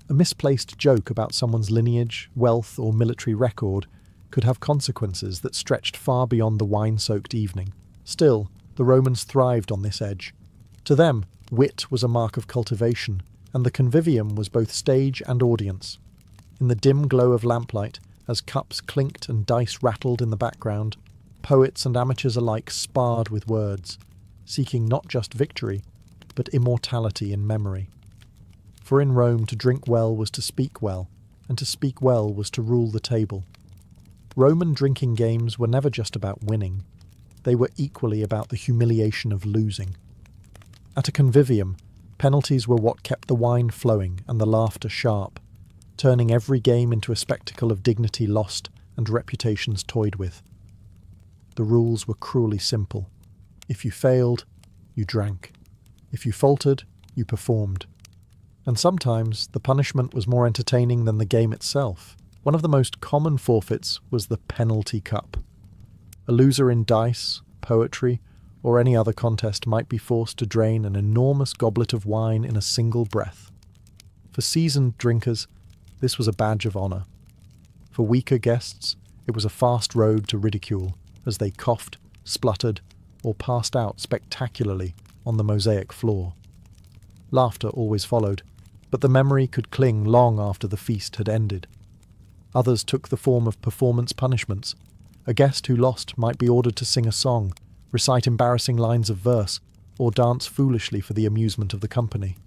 A misplaced joke about someone's lineage, wealth, or military record could have consequences that stretched far beyond the wine-soaked evening. Still, the Romans thrived on this edge. To them, wit was a mark of cultivation, and the convivium was both stage and audience. In the dim glow of lamplight, as cups clinked and dice rattled in the background, poets and amateurs alike sparred with words, seeking not just victory, but immortality in memory. For in Rome to drink well was to speak well, and to speak well was to rule the table. Roman drinking games were never just about winning. They were equally about the humiliation of losing. At a convivium, penalties were what kept the wine flowing and the laughter sharp, turning every game into a spectacle of dignity lost and reputations toyed with. The rules were cruelly simple. If you failed, you drank. If you faltered, you performed. And sometimes the punishment was more entertaining than the game itself. One of the most common forfeits was the penalty cup. A loser in dice, poetry, or any other contest might be forced to drain an enormous goblet of wine in a single breath. For seasoned drinkers, this was a badge of honour. For weaker guests, it was a fast road to ridicule, as they coughed, spluttered, or passed out spectacularly on the mosaic floor. Laughter always followed, but the memory could cling long after the feast had ended. Others took the form of performance punishments. A guest who lost might be ordered to sing a song, recite embarrassing lines of verse, or dance foolishly for the amusement of the company.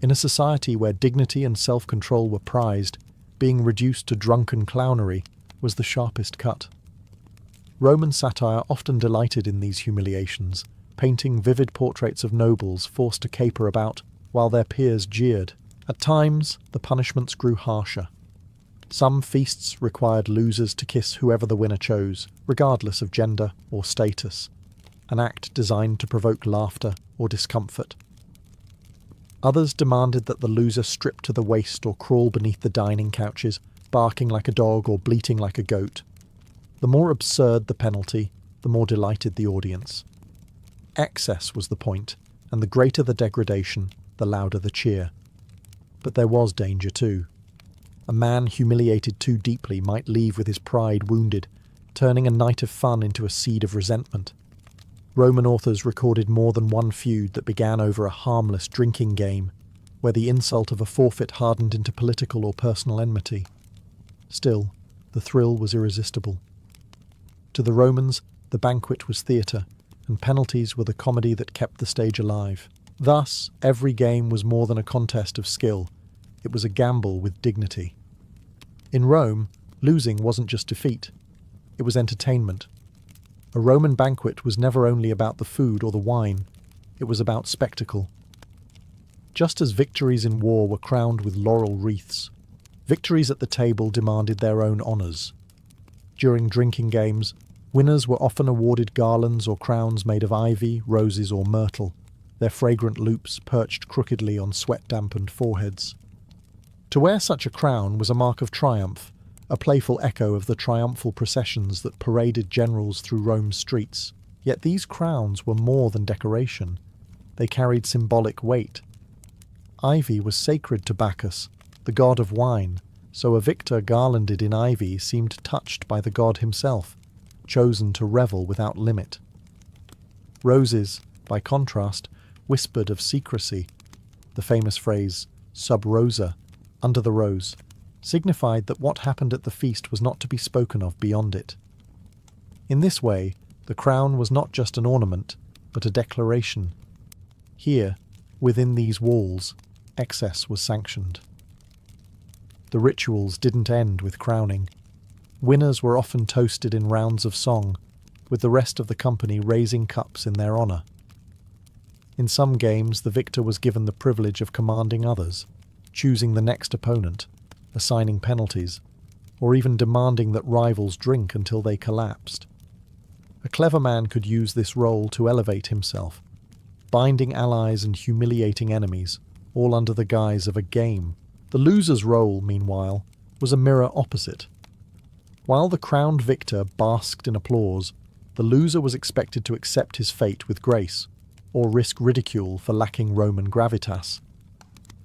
In a society where dignity and self-control were prized, being reduced to drunken clownery was the sharpest cut. Roman satire often delighted in these humiliations, painting vivid portraits of nobles forced to caper about while their peers jeered. At times, the punishments grew harsher. Some feasts required losers to kiss whoever the winner chose, regardless of gender or status, an act designed to provoke laughter or discomfort. Others demanded that the loser strip to the waist or crawl beneath the dining couches, barking like a dog or bleating like a goat. The more absurd the penalty, the more delighted the audience. Excess was the point, and the greater the degradation, the louder the cheer. But there was danger too. A man humiliated too deeply might leave with his pride wounded, turning a night of fun into a seed of resentment. Roman authors recorded more than one feud that began over a harmless drinking game, where the insult of a forfeit hardened into political or personal enmity. Still, the thrill was irresistible. To the Romans, the banquet was theatre, and penalties were the comedy that kept the stage alive. Thus, every game was more than a contest of skill. It was a gamble with dignity. In Rome, losing wasn't just defeat. It was entertainment. A Roman banquet was never only about the food or the wine. It was about spectacle. Just as victories in war were crowned with laurel wreaths, victories at the table demanded their own honours. During drinking games, winners were often awarded garlands or crowns made of ivy, roses or myrtle, their fragrant loops perched crookedly on sweat-dampened foreheads. To wear such a crown was a mark of triumph, a playful echo of the triumphal processions that paraded generals through Rome's streets. Yet these crowns were more than decoration. They carried symbolic weight. Ivy was sacred to Bacchus, the god of wine, so a victor garlanded in ivy seemed touched by the god himself, chosen to revel without limit. Roses, by contrast, whispered of secrecy. The famous phrase, sub rosa, under the rose, signified that what happened at the feast was not to be spoken of beyond it. In this way, the crown was not just an ornament, but a declaration. Here, within these walls, excess was sanctioned. The rituals didn't end with crowning. Winners were often toasted in rounds of song, with the rest of the company raising cups in their honour. In some games, the victor was given the privilege of commanding others, choosing the next opponent, assigning penalties, or even demanding that rivals drink until they collapsed. A clever man could use this role to elevate himself, binding allies and humiliating enemies, all under the guise of a game. The loser's role, meanwhile, was a mirror opposite. While the crowned victor basked in applause, the loser was expected to accept his fate with grace, or risk ridicule for lacking Roman gravitas.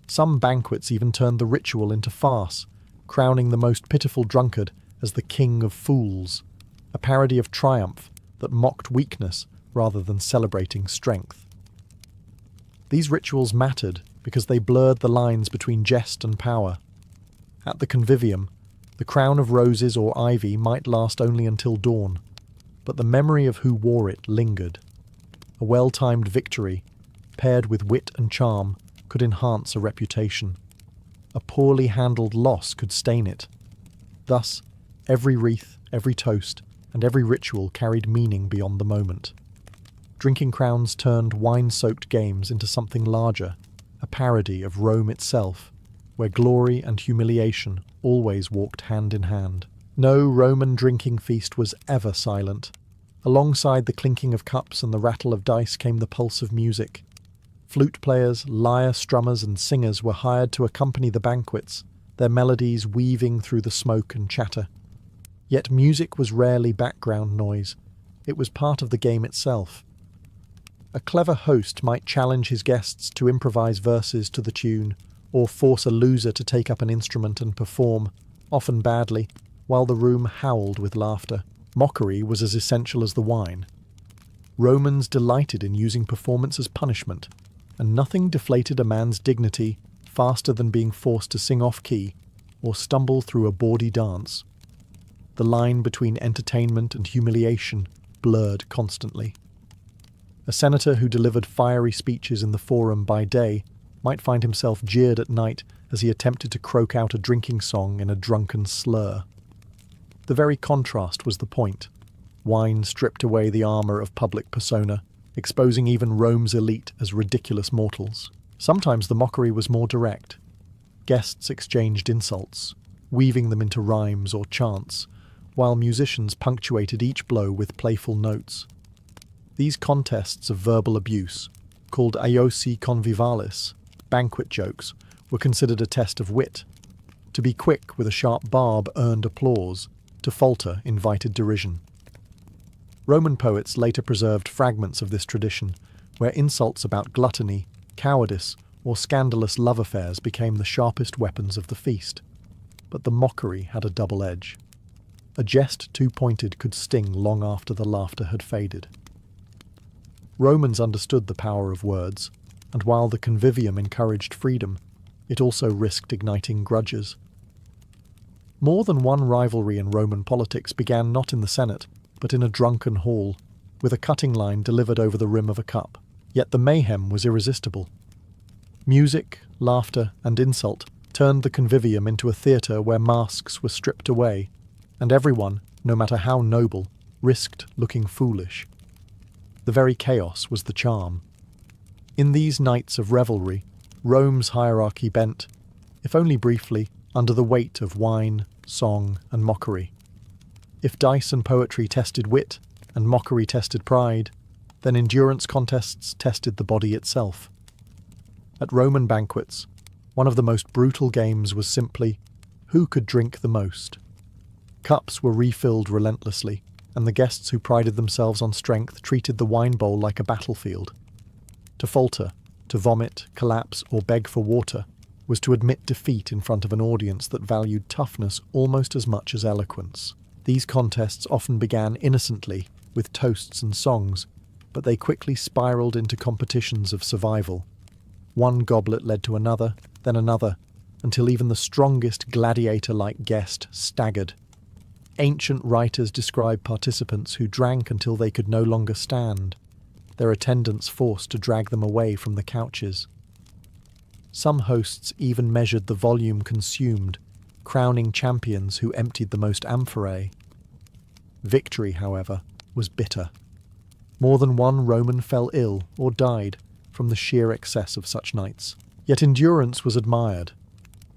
Some banquets even turned the ritual into farce, crowning the most pitiful drunkard as the king of fools, a parody of triumph that mocked weakness rather than celebrating strength. These rituals mattered because they blurred the lines between jest and power. At the convivium, the crown of roses or ivy might last only until dawn, but the memory of who wore it lingered. A well-timed victory, paired with wit and charm, could enhance a reputation. A poorly handled loss could stain it. Thus, every wreath, every toast, and every ritual carried meaning beyond the moment. Drinking crowns turned wine-soaked games into something larger, a parody of Rome itself, where glory and humiliation always walked hand in hand. No Roman drinking feast was ever silent. Alongside the clinking of cups and the rattle of dice came the pulse of music. Flute players, lyre strummers and singers were hired to accompany the banquets, their melodies weaving through the smoke and chatter. Yet music was rarely background noise. It was part of the game itself. A clever host might challenge his guests to improvise verses to the tune, or force a loser to take up an instrument and perform, often badly, while the room howled with laughter. Mockery was as essential as the wine. Romans delighted in using performance as punishment, and nothing deflated a man's dignity faster than being forced to sing off-key or stumble through a bawdy dance. The line between entertainment and humiliation blurred constantly. A senator who delivered fiery speeches in the forum by day might find himself jeered at night as he attempted to croak out a drinking song in a drunken slur. The very contrast was the point. Wine stripped away the armour of public persona, exposing even Rome's elite as ridiculous mortals. Sometimes the mockery was more direct. Guests exchanged insults, weaving them into rhymes or chants, while musicians punctuated each blow with playful notes. These contests of verbal abuse, called aiosi convivalis, banquet jokes, were considered a test of wit. To be quick with a sharp barb earned applause, to falter invited derision. Roman poets later preserved fragments of this tradition, where insults about gluttony, cowardice, or scandalous love affairs became the sharpest weapons of the feast. But the mockery had a double edge. A jest too pointed could sting long after the laughter had faded. Romans understood the power of words, and while the convivium encouraged freedom, it also risked igniting grudges. More than one rivalry in Roman politics began not in the Senate, but in a drunken hall, with a cutting line delivered over the rim of a cup. Yet the mayhem was irresistible. Music, laughter, and insult turned the convivium into a theatre where masks were stripped away, and everyone, no matter how noble, risked looking foolish. The very chaos was the charm. In these nights of revelry, Rome's hierarchy bent, if only briefly, under the weight of wine, song, and mockery. If dice and poetry tested wit, and mockery tested pride, then endurance contests tested the body itself. At Roman banquets, one of the most brutal games was simply, who could drink the most? Cups were refilled relentlessly, and the guests who prided themselves on strength treated the wine bowl like a battlefield. To falter, to vomit, collapse, or beg for water was to admit defeat in front of an audience that valued toughness almost as much as eloquence. These contests often began innocently, with toasts and songs, but they quickly spiraled into competitions of survival. One goblet led to another, then another, until even the strongest gladiator-like guest staggered. Ancient writers describe participants who drank until they could no longer stand, their attendants forced to drag them away from the couches. Some hosts even measured the volume consumed, crowning champions who emptied the most amphorae. Victory, however, was bitter. More than one Roman fell ill or died from the sheer excess of such nights. Yet endurance was admired.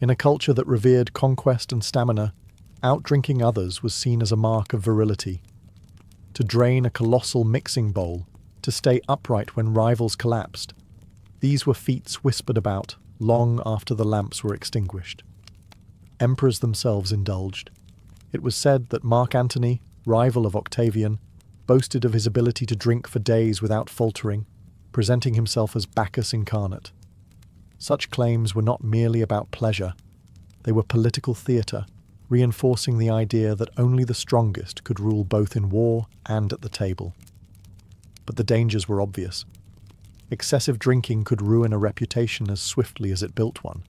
In a culture that revered conquest and stamina, outdrinking others was seen as a mark of virility. To drain a colossal mixing bowl, to stay upright when rivals collapsed, these were feats whispered about long after the lamps were extinguished. Emperors themselves indulged. It was said that Mark Antony, rival of Octavian, boasted of his ability to drink for days without faltering, presenting himself as Bacchus incarnate. Such claims were not merely about pleasure. They were political theatre, reinforcing the idea that only the strongest could rule both in war and at the table. But the dangers were obvious. Excessive drinking could ruin a reputation as swiftly as it built one.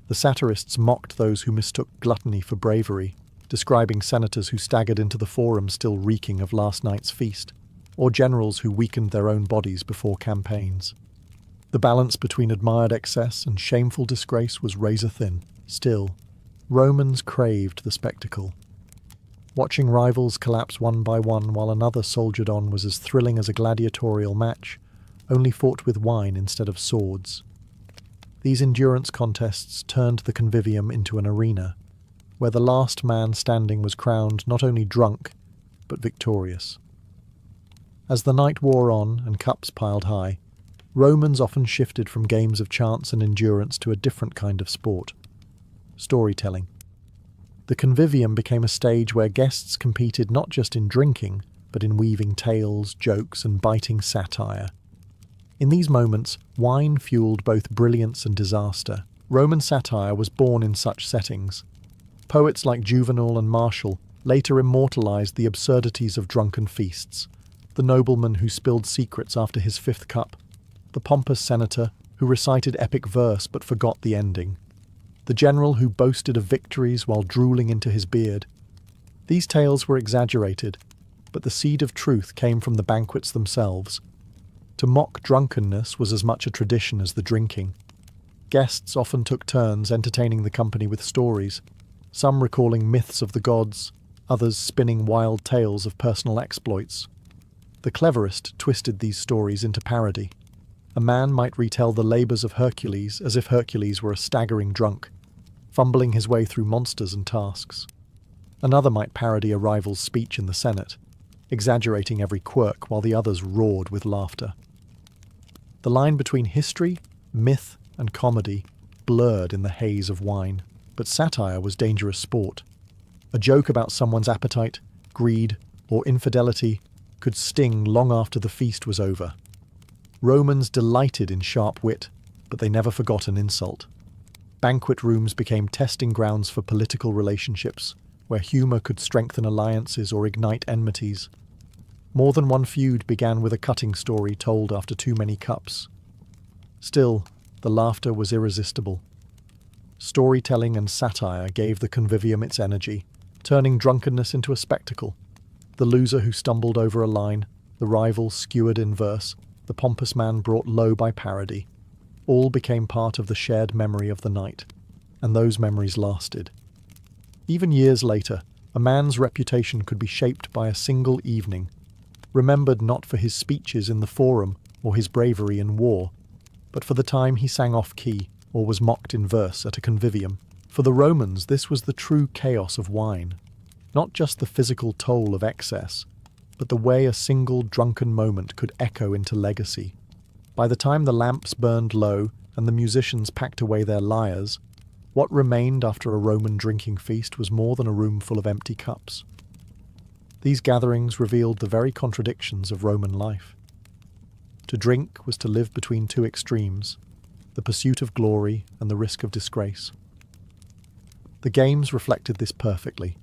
The satirists mocked those who mistook gluttony for bravery, describing senators who staggered into the forum still reeking of last night's feast, or generals who weakened their own bodies before campaigns. The balance between admired excess and shameful disgrace was razor-thin. Still, Romans craved the spectacle. Watching rivals collapse one by one while another soldiered on was as thrilling as a gladiatorial match, only fought with wine instead of swords. These endurance contests turned the convivium into an arena, where the last man standing was crowned not only drunk, but victorious. As the night wore on and cups piled high, Romans often shifted from games of chance and endurance to a different kind of sport: storytelling. The convivium became a stage where guests competed not just in drinking, but in weaving tales, jokes, and biting satire. In these moments, wine fueled both brilliance and disaster. Roman satire was born in such settings. Poets like Juvenal and Martial later immortalized the absurdities of drunken feasts: the nobleman who spilled secrets after his fifth cup, the pompous senator who recited epic verse but forgot the ending, the general who boasted of victories while drooling into his beard. These tales were exaggerated, but the seed of truth came from the banquets themselves. To mock drunkenness was as much a tradition as the drinking. Guests often took turns entertaining the company with stories, some recalling myths of the gods, others spinning wild tales of personal exploits. The cleverest twisted these stories into parody. A man might retell the labours of Hercules as if Hercules were a staggering drunk, fumbling his way through monsters and tasks. Another might parody a rival's speech in the Senate, exaggerating every quirk while the others roared with laughter. The line between history, myth, and comedy blurred in the haze of wine, but satire was dangerous sport. A joke about someone's appetite, greed, or infidelity could sting long after the feast was over. Romans delighted in sharp wit, but they never forgot an insult. Banquet rooms became testing grounds for political relationships, where humour could strengthen alliances or ignite enmities. More than one feud began with a cutting story told after too many cups. Still, the laughter was irresistible. Storytelling and satire gave the convivium its energy, turning drunkenness into a spectacle. The loser who stumbled over a line, the rival skewered in verse, the pompous man brought low by parody, all became part of the shared memory of the night, and those memories lasted. Even years later, a man's reputation could be shaped by a single evening, remembered not for his speeches in the forum or his bravery in war, but for the time he sang off-key or was mocked in verse at a convivium. For the Romans, this was the true chaos of wine, not just the physical toll of excess, but the way a single drunken moment could echo into legacy. By the time the lamps burned low and the musicians packed away their lyres, what remained after a Roman drinking feast was more than a room full of empty cups. These gatherings revealed the very contradictions of Roman life. To drink was to live between two extremes, the pursuit of glory and the risk of disgrace. The games reflected this perfectly.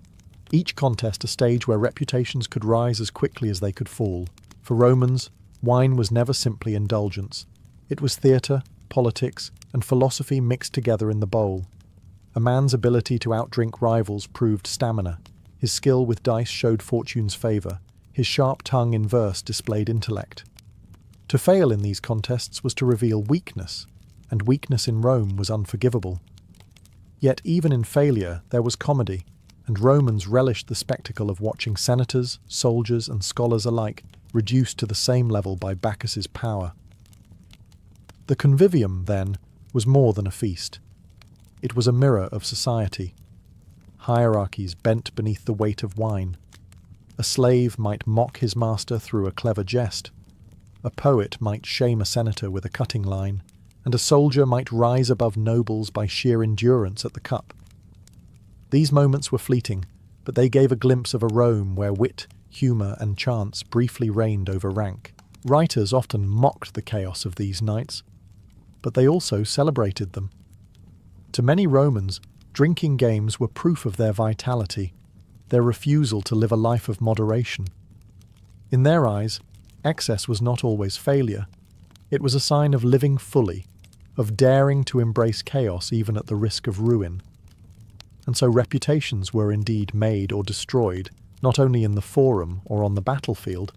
Each contest a stage where reputations could rise as quickly as they could fall. For Romans, wine was never simply indulgence. It was theatre, politics, and philosophy mixed together in the bowl. A man's ability to outdrink rivals proved stamina. His skill with dice showed fortune's favour. His sharp tongue in verse displayed intellect. To fail in these contests was to reveal weakness, and weakness in Rome was unforgivable. Yet even in failure there was comedy, and Romans relished the spectacle of watching senators, soldiers, and scholars alike reduced to the same level by Bacchus's power. The convivium, then, was more than a feast. It was a mirror of society. Hierarchies bent beneath the weight of wine. A slave might mock his master through a clever jest. A poet might shame a senator with a cutting line, and a soldier might rise above nobles by sheer endurance at the cup. These moments were fleeting, but they gave a glimpse of a Rome where wit, humour, and chance briefly reigned over rank. Writers often mocked the chaos of these nights, but they also celebrated them. To many Romans, drinking games were proof of their vitality, their refusal to live a life of moderation. In their eyes, excess was not always failure. It was a sign of living fully, of daring to embrace chaos even at the risk of ruin. And so reputations were indeed made or destroyed, not only in the forum or on the battlefield,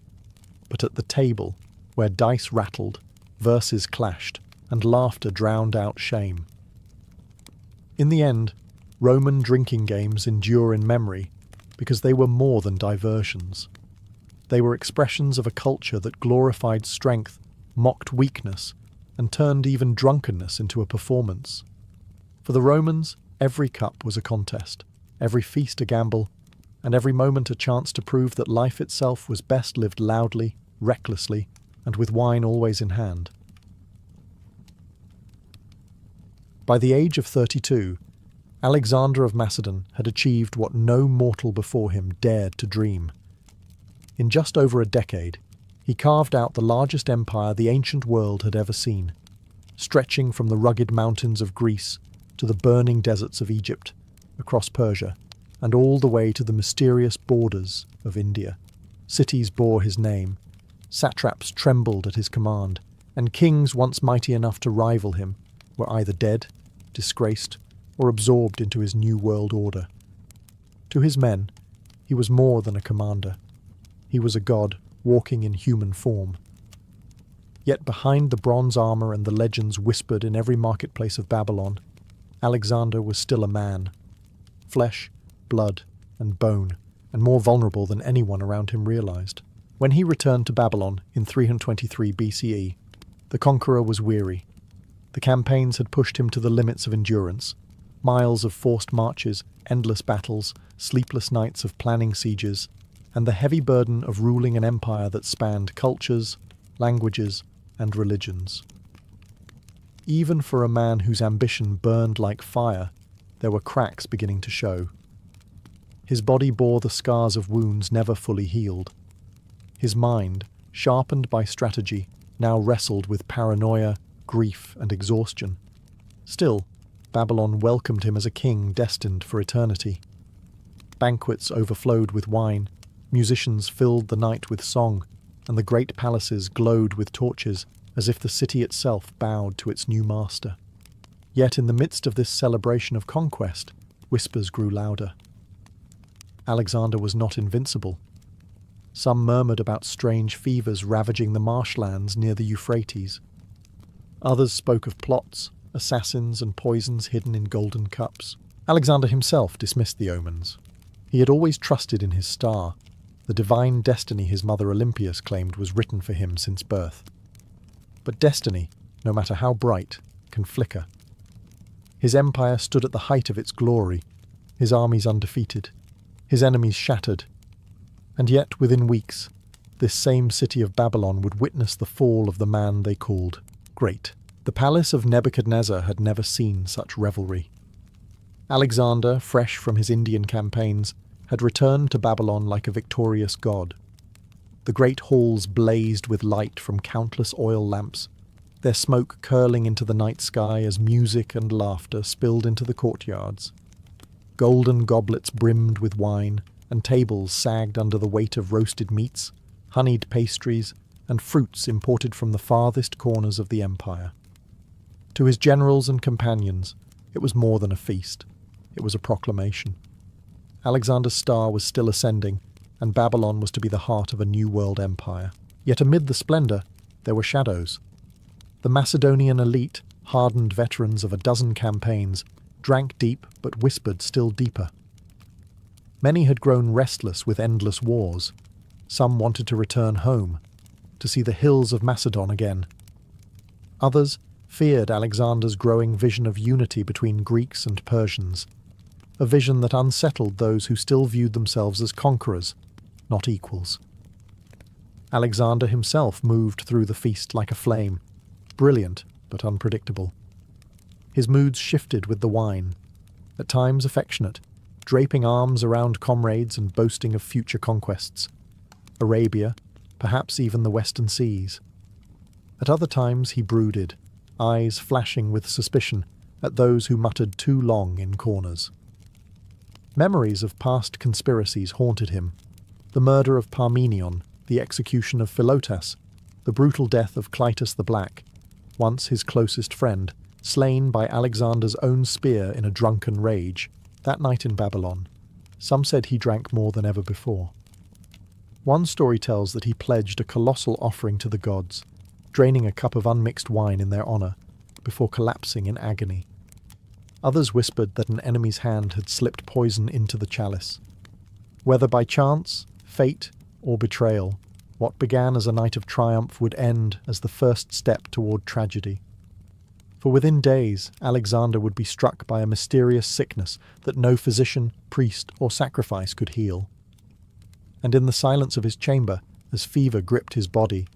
but at the table, where dice rattled, verses clashed, and laughter drowned out shame. In the end, Roman drinking games endure in memory because they were more than diversions. They were expressions of a culture that glorified strength, mocked weakness, and turned even drunkenness into a performance. For the Romans, every cup was a contest, every feast a gamble, and every moment a chance to prove that life itself was best lived loudly, recklessly, and with wine always in hand. By the age of 32, Alexander of Macedon had achieved what no mortal before him dared to dream. In just over a decade, he carved out the largest empire the ancient world had ever seen, stretching from the rugged mountains of Greece to the burning deserts of Egypt, across Persia, and all the way to the mysterious borders of India. Cities bore his name, satraps trembled at his command, and kings once mighty enough to rival him were either dead, disgraced, or absorbed into his new world order. To his men, he was more than a commander. He was a god walking in human form. Yet behind the bronze armour and the legends whispered in every marketplace of Babylon, Alexander was still a man. Flesh, blood, and bone, and more vulnerable than anyone around him realized. When he returned to Babylon in 323 BCE, the conqueror was weary. The campaigns had pushed him to the limits of endurance. Miles of forced marches, endless battles, sleepless nights of planning sieges, and the heavy burden of ruling an empire that spanned cultures, languages, and religions. Even for a man whose ambition burned like fire, there were cracks beginning to show. His body bore the scars of wounds never fully healed. His mind, sharpened by strategy, now wrestled with paranoia, grief, and exhaustion. Still, Babylon welcomed him as a king destined for eternity. Banquets overflowed with wine, musicians filled the night with song, and the great palaces glowed with torches as if the city itself bowed to its new master. Yet in the midst of this celebration of conquest, whispers grew louder. Alexander was not invincible. Some murmured about strange fevers ravaging the marshlands near the Euphrates. Others spoke of plots, assassins, and poisons hidden in golden cups. Alexander himself dismissed the omens. He had always trusted in his star, the divine destiny his mother Olympias claimed was written for him since birth. But destiny, no matter how bright, can flicker. His empire stood at the height of its glory, his armies undefeated, his enemies shattered. And yet, within weeks, this same city of Babylon would witness the fall of the man they called Great. The palace of Nebuchadnezzar had never seen such revelry. Alexander, fresh from his Indian campaigns, had returned to Babylon like a victorious god. The great halls blazed with light from countless oil lamps, their smoke curling into the night sky as music and laughter spilled into the courtyards. Golden goblets brimmed with wine, and tables sagged under the weight of roasted meats, honeyed pastries, and fruits imported from the farthest corners of the empire. To his generals and companions, it was more than a feast. It was a proclamation. Alexander's star was still ascending, and Babylon was to be the heart of a new world empire. Yet amid the splendor, there were shadows. The Macedonian elite, hardened veterans of a dozen campaigns, drank deep but whispered still deeper. Many had grown restless with endless wars. Some wanted to return home, to see the hills of Macedon again. Others feared Alexander's growing vision of unity between Greeks and Persians, a vision that unsettled those who still viewed themselves as conquerors, not equals. Alexander himself moved through the feast like a flame, brilliant but unpredictable. His moods shifted with the wine, at times affectionate, draping arms around comrades and boasting of future conquests. Arabia, perhaps even the western seas. At other times he brooded, eyes flashing with suspicion at those who muttered too long in corners. Memories of past conspiracies haunted him. The murder of Parmenion, the execution of Philotas, the brutal death of Clytus the Black, once his closest friend, slain by Alexander's own spear in a drunken rage, that night in Babylon, some said he drank more than ever before. One story tells that he pledged a colossal offering to the gods, draining a cup of unmixed wine in their honour, before collapsing in agony. Others whispered that an enemy's hand had slipped poison into the chalice. Whether by chance, fate, or betrayal, what began as a night of triumph would end as the first step toward tragedy. For within days, Alexander would be struck by a mysterious sickness that no physician, priest, or sacrifice could heal. And in the silence of his chamber, as fever gripped his body,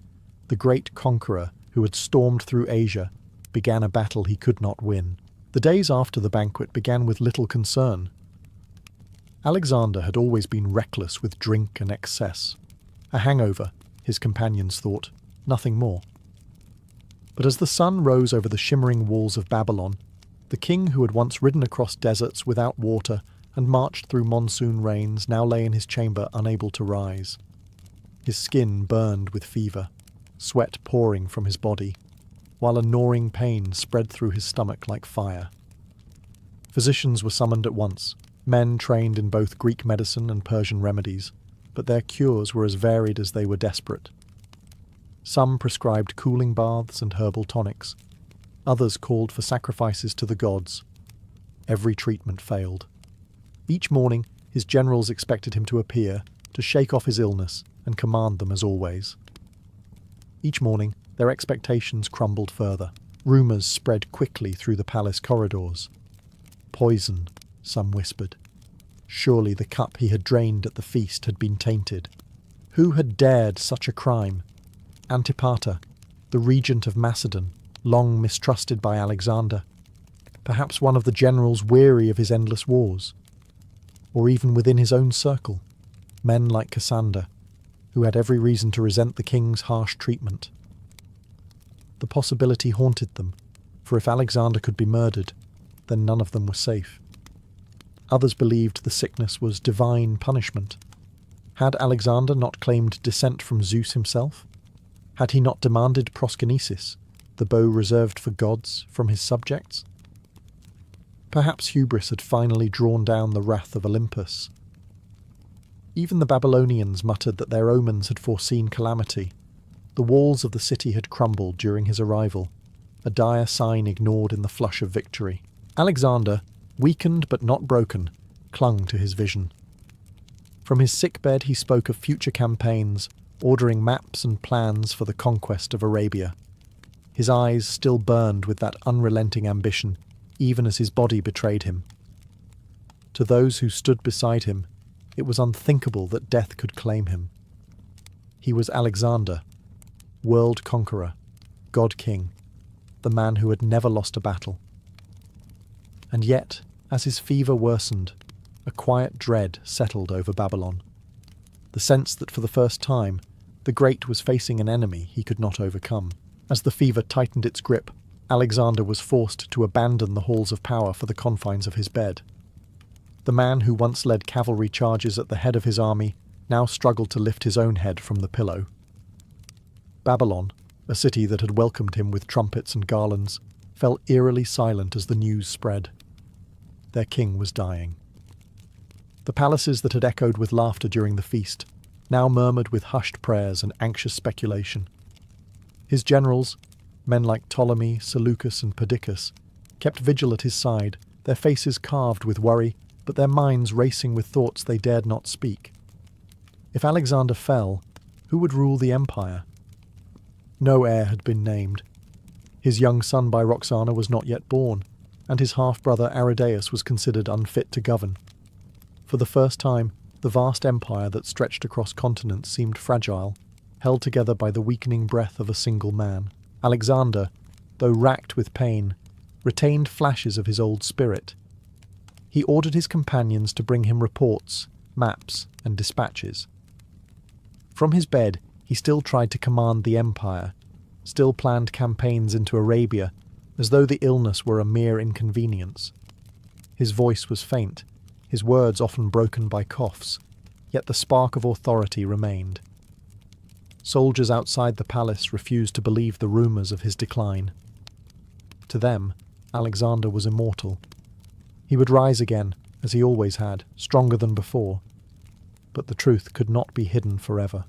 the great conqueror who had stormed through Asia began a battle he could not win. The days after the banquet began with little concern. Alexander had always been reckless with drink and excess. A hangover, his companions thought, nothing more. But as the sun rose over the shimmering walls of Babylon, the king who had once ridden across deserts without water and marched through monsoon rains now lay in his chamber unable to rise. His skin burned with fever, sweat pouring from his body, while a gnawing pain spread through his stomach like fire. Physicians were summoned at once, men trained in both Greek medicine and Persian remedies, but their cures were as varied as they were desperate. Some prescribed cooling baths and herbal tonics. Others called for sacrifices to the gods. Every treatment failed. Each morning, his generals expected him to appear, to shake off his illness and command them as always. Each morning, their expectations crumbled further. Rumours spread quickly through the palace corridors. Poison, some whispered. Surely the cup he had drained at the feast had been tainted. Who had dared such a crime? Antipater, the regent of Macedon, long mistrusted by Alexander. Perhaps one of the generals weary of his endless wars. Or even within his own circle, men like Cassander, who had every reason to resent the king's harsh treatment. The possibility haunted them, for if Alexander could be murdered, then none of them were safe. Others believed the sickness was divine punishment. Had Alexander not claimed descent from Zeus himself? Had he not demanded proskynesis, the bow reserved for gods, from his subjects? Perhaps hubris had finally drawn down the wrath of Olympus. Even the Babylonians muttered that their omens had foreseen calamity. The walls of the city had crumbled during his arrival, a dire sign ignored in the flush of victory. Alexander, weakened but not broken, clung to his vision. From his sickbed he spoke of future campaigns, ordering maps and plans for the conquest of Arabia. His eyes still burned with that unrelenting ambition, even as his body betrayed him. To those who stood beside him, it was unthinkable that death could claim him. He was Alexander, world conqueror, god king, the man who had never lost a battle. And yet, as his fever worsened, a quiet dread settled over Babylon. The sense that for the first time, the great was facing an enemy he could not overcome. As the fever tightened its grip, Alexander was forced to abandon the halls of power for the confines of his bed. The man who once led cavalry charges at the head of his army now struggled to lift his own head from the pillow. Babylon, a city that had welcomed him with trumpets and garlands, fell eerily silent as the news spread. Their king was dying. The palaces that had echoed with laughter during the feast now murmured with hushed prayers and anxious speculation. His generals, men like Ptolemy, Seleucus, and Perdiccas, kept vigil at his side, their faces carved with worry, but their minds racing with thoughts they dared not speak. If Alexander fell, who would rule the empire? No heir had been named. His young son by Roxana was not yet born, and his half-brother Aridaeus was considered unfit to govern. For the first time, the vast empire that stretched across continents seemed fragile, held together by the weakening breath of a single man. Alexander, though racked with pain, retained flashes of his old spirit. He ordered his companions to bring him reports, maps, and dispatches. From his bed, he still tried to command the empire, still planned campaigns into Arabia, as though the illness were a mere inconvenience. His voice was faint, his words often broken by coughs, yet the spark of authority remained. Soldiers outside the palace refused to believe the rumours of his decline. To them, Alexander was immortal. He would rise again, as he always had, stronger than before. But the truth could not be hidden forever.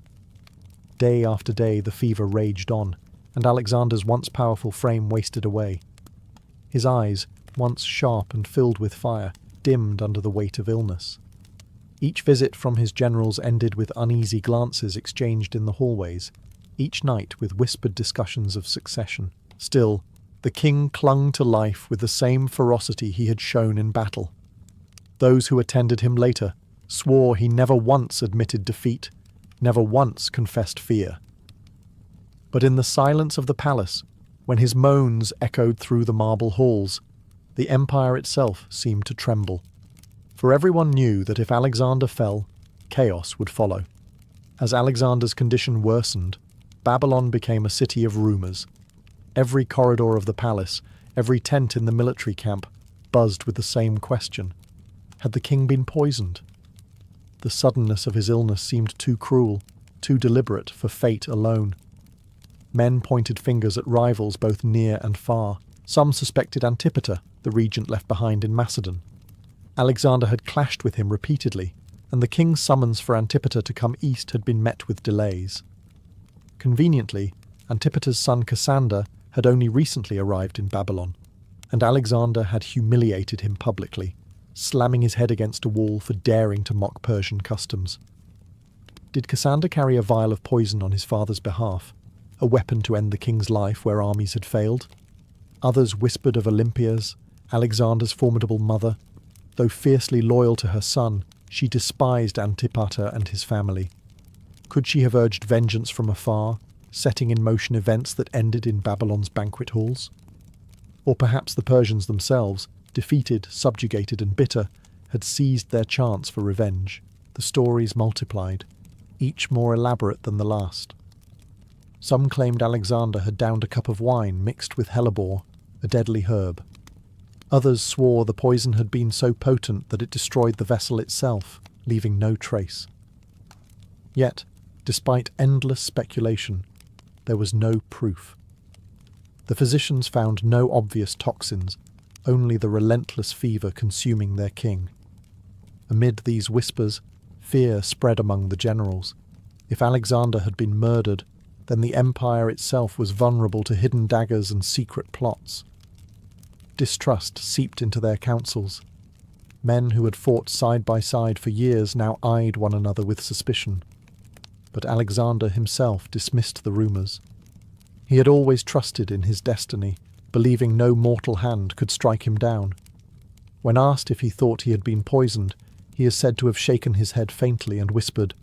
Day after day the fever raged on, and Alexander's once powerful frame wasted away. His eyes, once sharp and filled with fire, dimmed under the weight of illness. Each visit from his generals ended with uneasy glances exchanged in the hallways, each night with whispered discussions of succession. Still, the king clung to life with the same ferocity he had shown in battle. Those who attended him later swore he never once admitted defeat, never once confessed fear. But in the silence of the palace, when his moans echoed through the marble halls, the empire itself seemed to tremble. For everyone knew that if Alexander fell, chaos would follow. As Alexander's condition worsened, Babylon became a city of rumours. Every corridor of the palace, every tent in the military camp, buzzed with the same question. Had the king been poisoned? The suddenness of his illness seemed too cruel, too deliberate for fate alone. Men pointed fingers at rivals both near and far. Some suspected Antipater, the regent left behind in Macedon. Alexander had clashed with him repeatedly, and the king's summons for Antipater to come east had been met with delays. Conveniently, Antipater's son Cassander had only recently arrived in Babylon, and Alexander had humiliated him publicly, slamming his head against a wall for daring to mock Persian customs. Did Cassander carry a vial of poison on his father's behalf, a weapon to end the king's life where armies had failed? Others whispered of Olympias, Alexander's formidable mother. Though fiercely loyal to her son, she despised Antipater and his family. Could she have urged vengeance from afar, setting in motion events that ended in Babylon's banquet halls? Or perhaps the Persians themselves, defeated, subjugated and bitter, had seized their chance for revenge. The stories multiplied, each more elaborate than the last. Some claimed Alexander had downed a cup of wine mixed with hellebore, a deadly herb. Others swore the poison had been so potent that it destroyed the vessel itself, leaving no trace. Yet, despite endless speculation, there was no proof. The physicians found no obvious toxins, only the relentless fever consuming their king. Amid these whispers, fear spread among the generals. If Alexander had been murdered, then the empire itself was vulnerable to hidden daggers and secret plots. Distrust seeped into their councils. Men who had fought side by side for years now eyed one another with suspicion. But Alexander himself dismissed the rumours. He had always trusted in his destiny, believing no mortal hand could strike him down. When asked if he thought he had been poisoned, he is said to have shaken his head faintly and whispered,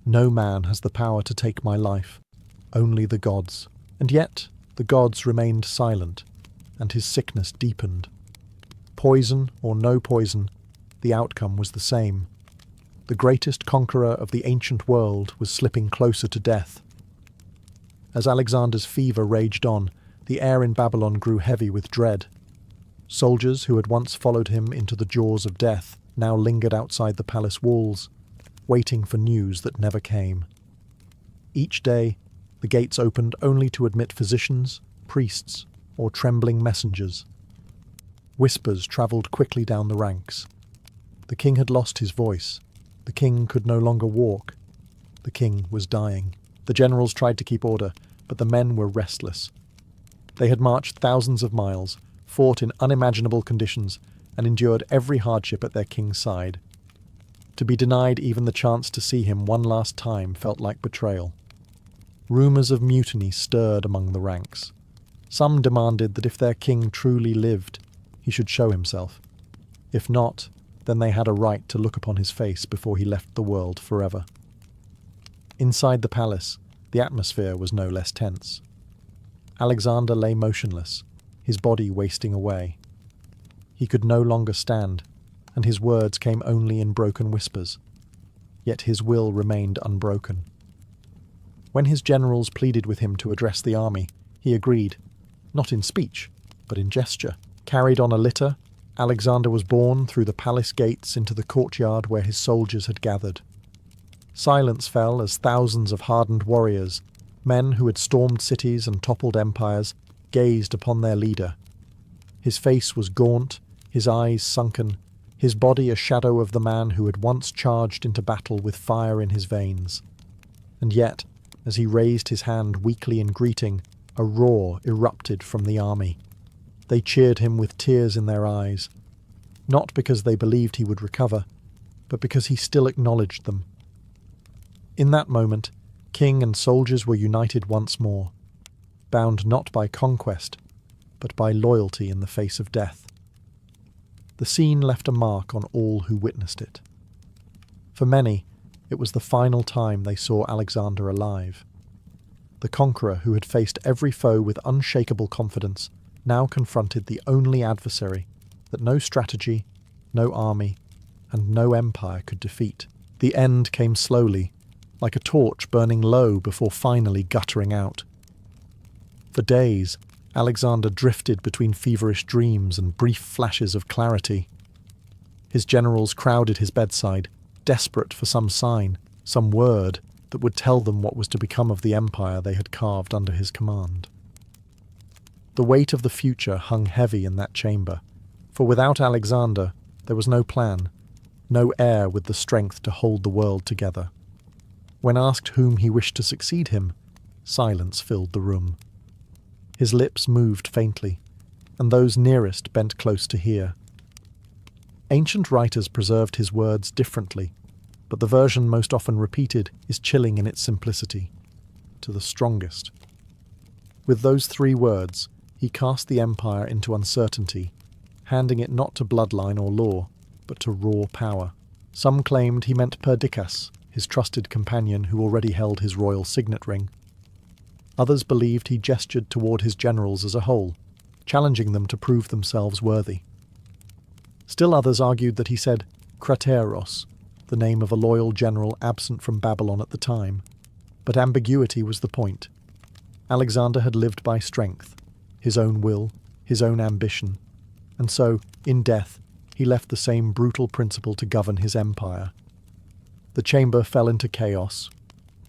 "No man has the power to take my life, only the gods." And yet the gods remained silent, and his sickness deepened. Poison or no poison, the outcome was the same. The greatest conqueror of the ancient world was slipping closer to death. As Alexander's fever raged on, the air in Babylon grew heavy with dread. Soldiers who had once followed him into the jaws of death now lingered outside the palace walls, waiting for news that never came. Each day, the gates opened only to admit physicians, priests, or trembling messengers. Whispers travelled quickly down the ranks. The king had lost his voice. The king could no longer walk. The king was dying. The generals tried to keep order, but the men were restless. They had marched thousands of miles, fought in unimaginable conditions, and endured every hardship at their king's side. To be denied even the chance to see him one last time felt like betrayal. Rumours of mutiny stirred among the ranks. Some demanded that if their king truly lived, he should show himself. If not, then they had a right to look upon his face before he left the world forever. Inside the palace, the atmosphere was no less tense. Alexander lay motionless, his body wasting away. He could no longer stand, and his words came only in broken whispers. Yet his will remained unbroken. When his generals pleaded with him to address the army, he agreed, not in speech, but in gesture. Carried on a litter, Alexander was borne through the palace gates into the courtyard where his soldiers had gathered. Silence fell as thousands of hardened warriors, men who had stormed cities and toppled empires, gazed upon their leader. His face was gaunt, his eyes sunken, his body a shadow of the man who had once charged into battle with fire in his veins. And yet, as he raised his hand weakly in greeting, a roar erupted from the army. They cheered him with tears in their eyes, not because they believed he would recover, but because he still acknowledged them. In that moment, king and soldiers were united once more, bound not by conquest, but by loyalty in the face of death. The scene left a mark on all who witnessed it. For many, it was the final time they saw Alexander alive. The conqueror who had faced every foe with unshakable confidence now confronted the only adversary that no strategy, no army, and no empire could defeat. The end came slowly, like a torch burning low before finally guttering out. For days, Alexander drifted between feverish dreams and brief flashes of clarity. His generals crowded his bedside, desperate for some sign, some word that would tell them what was to become of the empire they had carved under his command. The weight of the future hung heavy in that chamber, for without Alexander there was no plan, no heir with the strength to hold the world together. When asked whom he wished to succeed him, silence filled the room. His lips moved faintly, and those nearest bent close to hear. Ancient writers preserved his words differently, but the version most often repeated is chilling in its simplicity. To the strongest. With those 3 words, he cast the empire into uncertainty, handing it not to bloodline or law, but to raw power. Some claimed he meant Perdiccas, his trusted companion who already held his royal signet ring. Others believed he gestured toward his generals as a whole, challenging them to prove themselves worthy. Still others argued that he said Crateros, the name of a loyal general absent from Babylon at the time, but ambiguity was the point. Alexander had lived by strength, his own will, his own ambition, and so, in death, he left the same brutal principle to govern his empire. The chamber fell into chaos.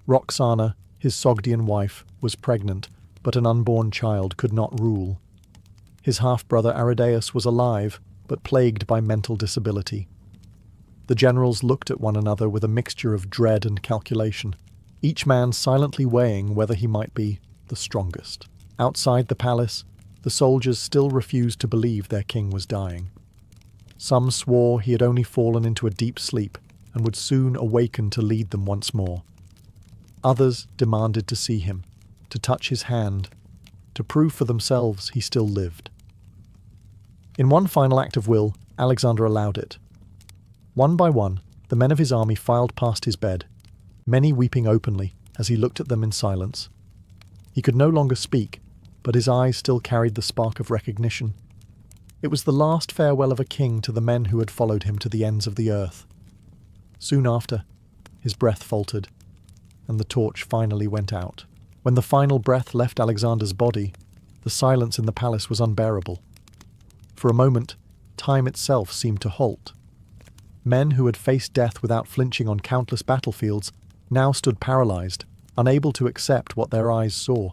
Roxana, his Sogdian wife, was pregnant, but an unborn child could not rule. His half-brother Aridaeus was alive, but plagued by mental disability. The generals looked at one another with a mixture of dread and calculation, each man silently weighing whether he might be the strongest. Outside the palace, the soldiers still refused to believe their king was dying. Some swore he had only fallen into a deep sleep and would soon awaken to lead them once more. Others demanded to see him, to touch his hand, to prove for themselves he still lived. In one final act of will, Alexander allowed it. One by one, the men of his army filed past his bed, many weeping openly as he looked at them in silence. He could no longer speak, but his eyes still carried the spark of recognition. It was the last farewell of a king to the men who had followed him to the ends of the earth. Soon after, his breath faltered, and the torch finally went out. When the final breath left Alexander's body, the silence in the palace was unbearable. For a moment, time itself seemed to halt. Men who had faced death without flinching on countless battlefields now stood paralyzed, unable to accept what their eyes saw.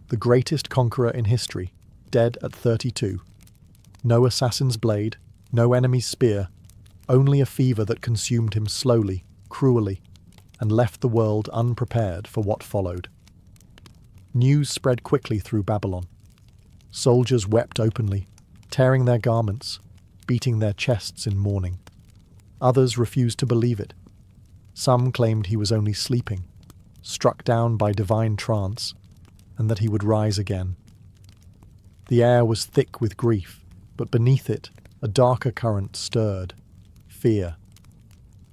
The greatest conqueror in history, dead at 32. No assassin's blade, no enemy's spear, only a fever that consumed him slowly, cruelly, and left the world unprepared for what followed. News spread quickly through Babylon. Soldiers wept openly, tearing their garments, beating their chests in mourning. Others refused to believe it. Some claimed he was only sleeping, struck down by divine trance, and that he would rise again. The air was thick with grief, but beneath it a darker current stirred, fear.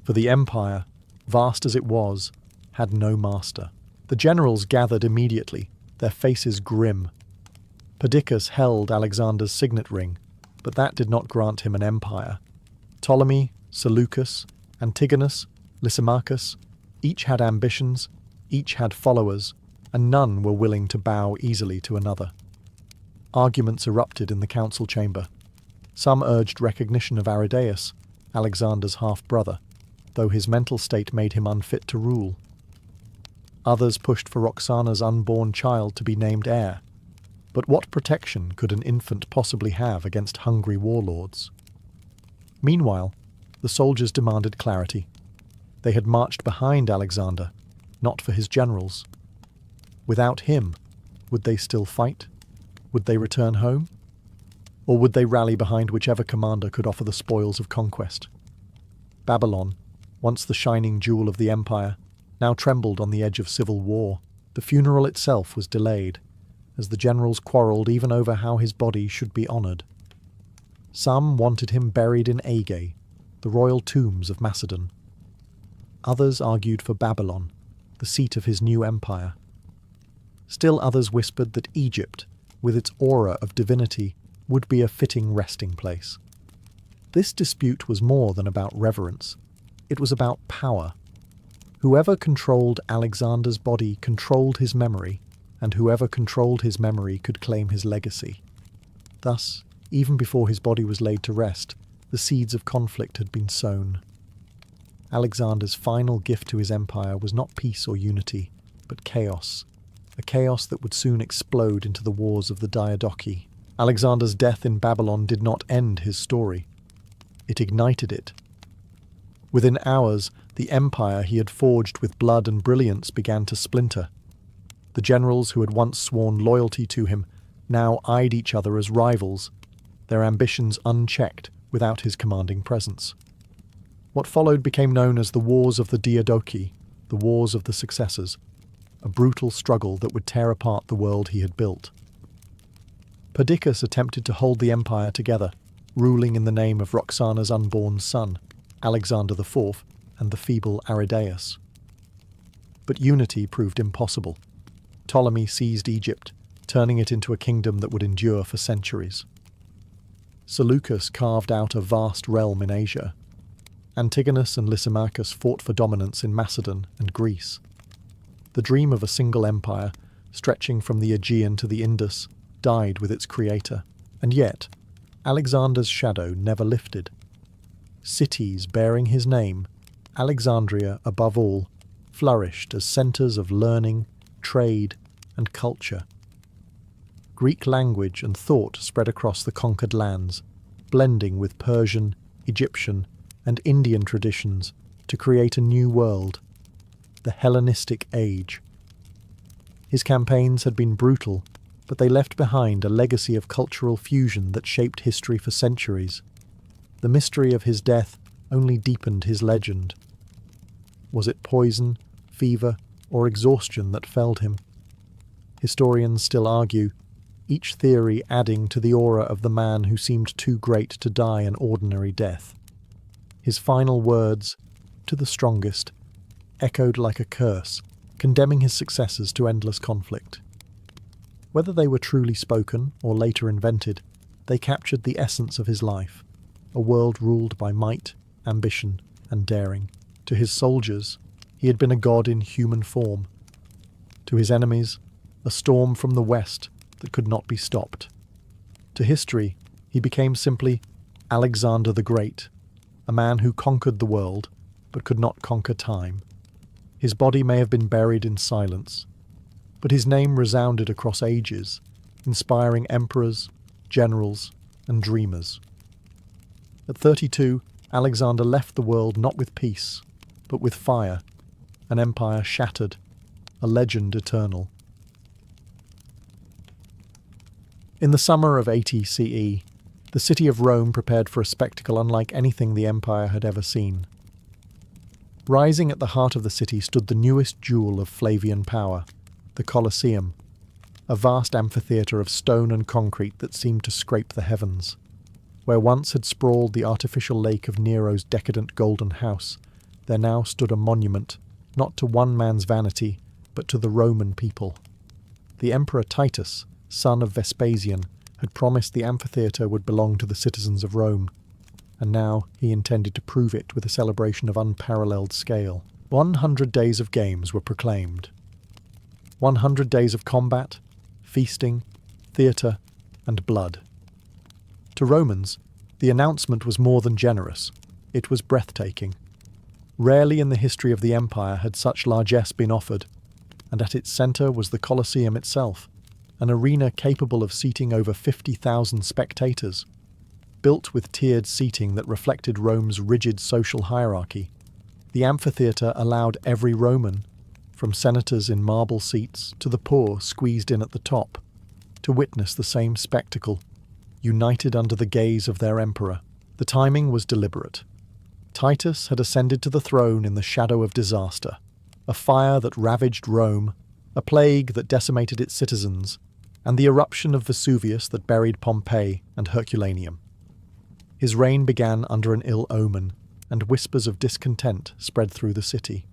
For the empire, vast as it was, had no master. The generals gathered immediately, their faces grim. Perdiccas held Alexander's signet ring, but that did not grant him an empire. Ptolemy, Seleucus, Antigonus, Lysimachus, each had ambitions, each had followers, and none were willing to bow easily to another. Arguments erupted in the council chamber. Some urged recognition of Aridaeus, Alexander's half-brother, though his mental state made him unfit to rule. Others pushed for Roxana's unborn child to be named heir. But what protection could an infant possibly have against hungry warlords? Meanwhile, the soldiers demanded clarity. They had marched behind Alexander, not for his generals. Without him, would they still fight? Would they return home? Or would they rally behind whichever commander could offer the spoils of conquest? Babylon, once the shining jewel of the empire, now trembled on the edge of civil war. The funeral itself was delayed, as the generals quarrelled even over how his body should be honoured. Some wanted him buried in Aige, the royal tombs of Macedon. Others argued for Babylon, the seat of his new empire. Still others whispered that Egypt, with its aura of divinity, would be a fitting resting place. This dispute was more than about reverence. It was about power. Whoever controlled Alexander's body controlled his memory, and whoever controlled his memory could claim his legacy. Thus, even before his body was laid to rest, the seeds of conflict had been sown. Alexander's final gift to his empire was not peace or unity, but chaos, a chaos that would soon explode into the wars of the Diadochi. Alexander's death in Babylon did not end his story. It ignited it. Within hours, the empire he had forged with blood and brilliance began to splinter. The generals who had once sworn loyalty to him now eyed each other as rivals, their ambitions unchecked without his commanding presence. What followed became known as the Wars of the Diadochi, the Wars of the Successors, a brutal struggle that would tear apart the world he had built. Perdiccas attempted to hold the empire together, ruling in the name of Roxana's unborn son, Alexander IV, and the feeble Aridaeus. But unity proved impossible. Ptolemy seized Egypt, turning it into a kingdom that would endure for centuries. Seleucus carved out a vast realm in Asia. Antigonus and Lysimachus fought for dominance in Macedon and Greece. The dream of a single empire, stretching from the Aegean to the Indus, died with its creator, and yet Alexander's shadow never lifted. Cities bearing his name, Alexandria above all, flourished as centres of learning, trade, and culture. Greek language and thought spread across the conquered lands, blending with Persian, Egyptian, and Indian traditions to create a new world, the Hellenistic Age. His campaigns had been brutal, but they left behind a legacy of cultural fusion that shaped history for centuries. The mystery of his death only deepened his legend. Was it poison, fever, or exhaustion that felled him? Historians still argue, each theory adding to the aura of the man who seemed too great to die an ordinary death. His final words, "to the strongest," echoed like a curse, condemning his successors to endless conflict. Whether they were truly spoken or later invented, they captured the essence of his life, a world ruled by might, ambition, and daring. To his soldiers, he had been a god in human form. To his enemies, a storm from the west that could not be stopped. To history, he became simply Alexander the Great, a man who conquered the world, but could not conquer time. His body may have been buried in silence, but his name resounded across ages, inspiring emperors, generals, and dreamers. At 32, Alexander left the world not with peace, but with fire, an empire shattered, a legend eternal. In the summer of 80 CE, the city of Rome prepared for a spectacle unlike anything the empire had ever seen. Rising at the heart of the city stood the newest jewel of Flavian power, the Colosseum, a vast amphitheatre of stone and concrete that seemed to scrape the heavens. Where once had sprawled the artificial lake of Nero's decadent golden house, there now stood a monument, not to one man's vanity, but to the Roman people. The Emperor Titus, son of Vespasian, had promised the amphitheatre would belong to the citizens of Rome, and now he intended to prove it with a celebration of unparalleled scale. 100 days of games were proclaimed. 100 days of combat, feasting, theatre, and blood. To Romans, the announcement was more than generous. It was breathtaking. Rarely in the history of the empire had such largesse been offered, and at its centre was the Colosseum itself, an arena capable of seating over 50,000 spectators. Built with tiered seating that reflected Rome's rigid social hierarchy, the amphitheatre allowed every Roman, from senators in marble seats to the poor squeezed in at the top, to witness the same spectacle, united under the gaze of their emperor. The timing was deliberate. Titus had ascended to the throne in the shadow of disaster, a fire that ravaged Rome, a plague that decimated its citizens, and the eruption of Vesuvius that buried Pompeii and Herculaneum. His reign began under an ill omen, and whispers of discontent spread through the city.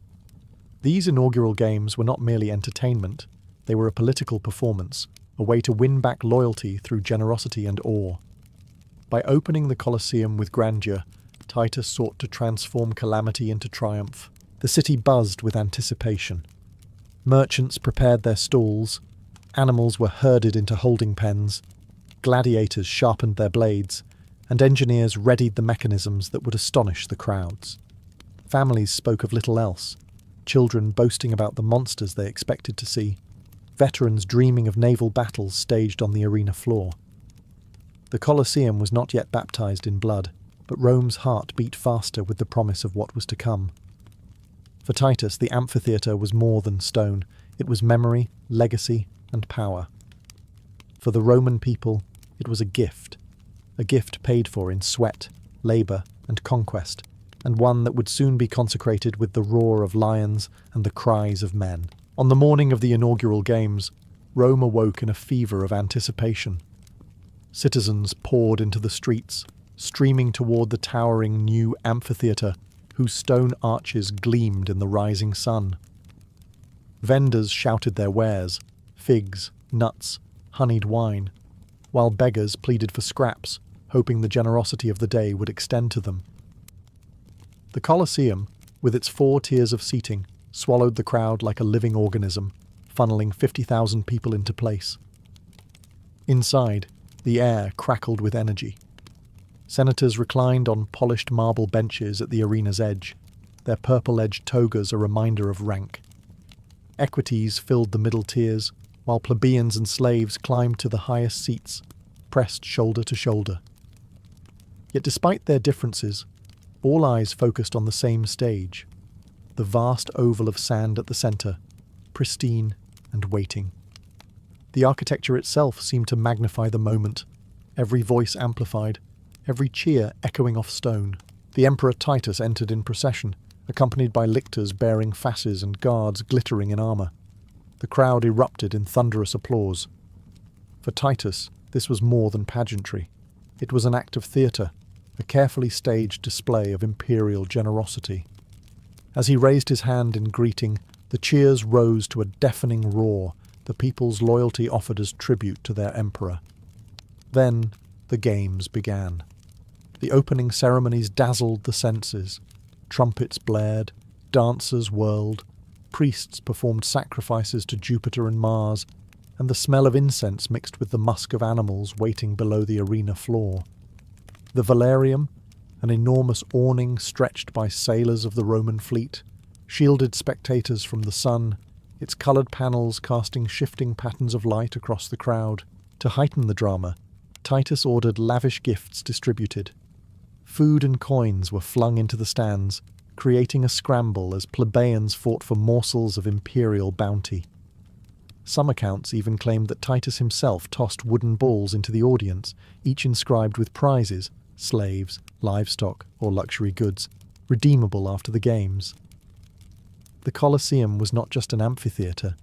These inaugural games were not merely entertainment, they were a political performance, a way to win back loyalty through generosity and awe. By opening the Colosseum with grandeur, Titus sought to transform calamity into triumph. The city buzzed with anticipation. Merchants prepared their stalls, animals were herded into holding pens, gladiators sharpened their blades, and engineers readied the mechanisms that would astonish the crowds. Families spoke of little else, children boasting about the monsters they expected to see, veterans dreaming of naval battles staged on the arena floor. The Colosseum was not yet baptized in blood, but Rome's heart beat faster with the promise of what was to come. For Titus, the amphitheatre was more than stone. It was memory, legacy, and power. For the Roman people, it was a gift paid for in sweat, labour, and conquest, and one that would soon be consecrated with the roar of lions and the cries of men. On the morning of the inaugural games, Rome awoke in a fever of anticipation. Citizens poured into the streets, streaming toward the towering new amphitheatre, whose stone arches gleamed in the rising sun. Vendors shouted their wares, figs, nuts, honeyed wine, while beggars pleaded for scraps, hoping the generosity of the day would extend to them. The Colosseum, with its 4 tiers of seating, swallowed the crowd like a living organism, funneling 50,000 people into place. Inside, the air crackled with energy. Senators reclined on polished marble benches at the arena's edge, their purple-edged togas a reminder of rank. Equites filled the middle tiers, while plebeians and slaves climbed to the highest seats, pressed shoulder to shoulder. Yet despite their differences, all eyes focused on the same stage, the vast oval of sand at the centre, pristine and waiting. The architecture itself seemed to magnify the moment, every voice amplified, every cheer echoing off stone. The Emperor Titus entered in procession, accompanied by lictors bearing fasces and guards glittering in armour. The crowd erupted in thunderous applause. For Titus, this was more than pageantry. It was an act of theatre, a carefully staged display of imperial generosity. As he raised his hand in greeting, the cheers rose to a deafening roar, the people's loyalty offered as tribute to their emperor. Then the games began. The opening ceremonies dazzled the senses. Trumpets blared, dancers whirled, priests performed sacrifices to Jupiter and Mars, and the smell of incense mixed with the musk of animals waiting below the arena floor. The Valerium, an enormous awning stretched by sailors of the Roman fleet, shielded spectators from the sun, its coloured panels casting shifting patterns of light across the crowd. To heighten the drama, Titus ordered lavish gifts distributed. Food and coins were flung into the stands, creating a scramble as plebeians fought for morsels of imperial bounty. Some accounts even claimed that Titus himself tossed wooden balls into the audience, each inscribed with prizes, slaves, livestock, or luxury goods, redeemable after the games. The Colosseum was not just an amphitheatre,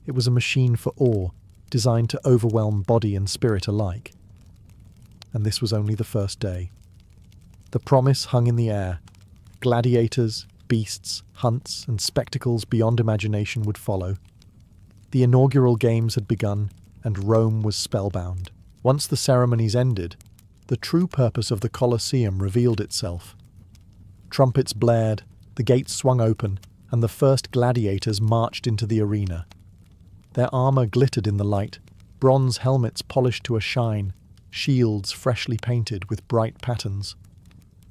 it was a machine for awe, designed to overwhelm body and spirit alike. And this was only the first day. The promise hung in the air. Gladiators, beasts, hunts, and spectacles beyond imagination would follow. The inaugural games had begun, and Rome was spellbound. Once the ceremonies ended, the true purpose of the Colosseum revealed itself. Trumpets blared, the gates swung open, and the first gladiators marched into the arena. Their armour glittered in the light, bronze helmets polished to a shine, shields freshly painted with bright patterns.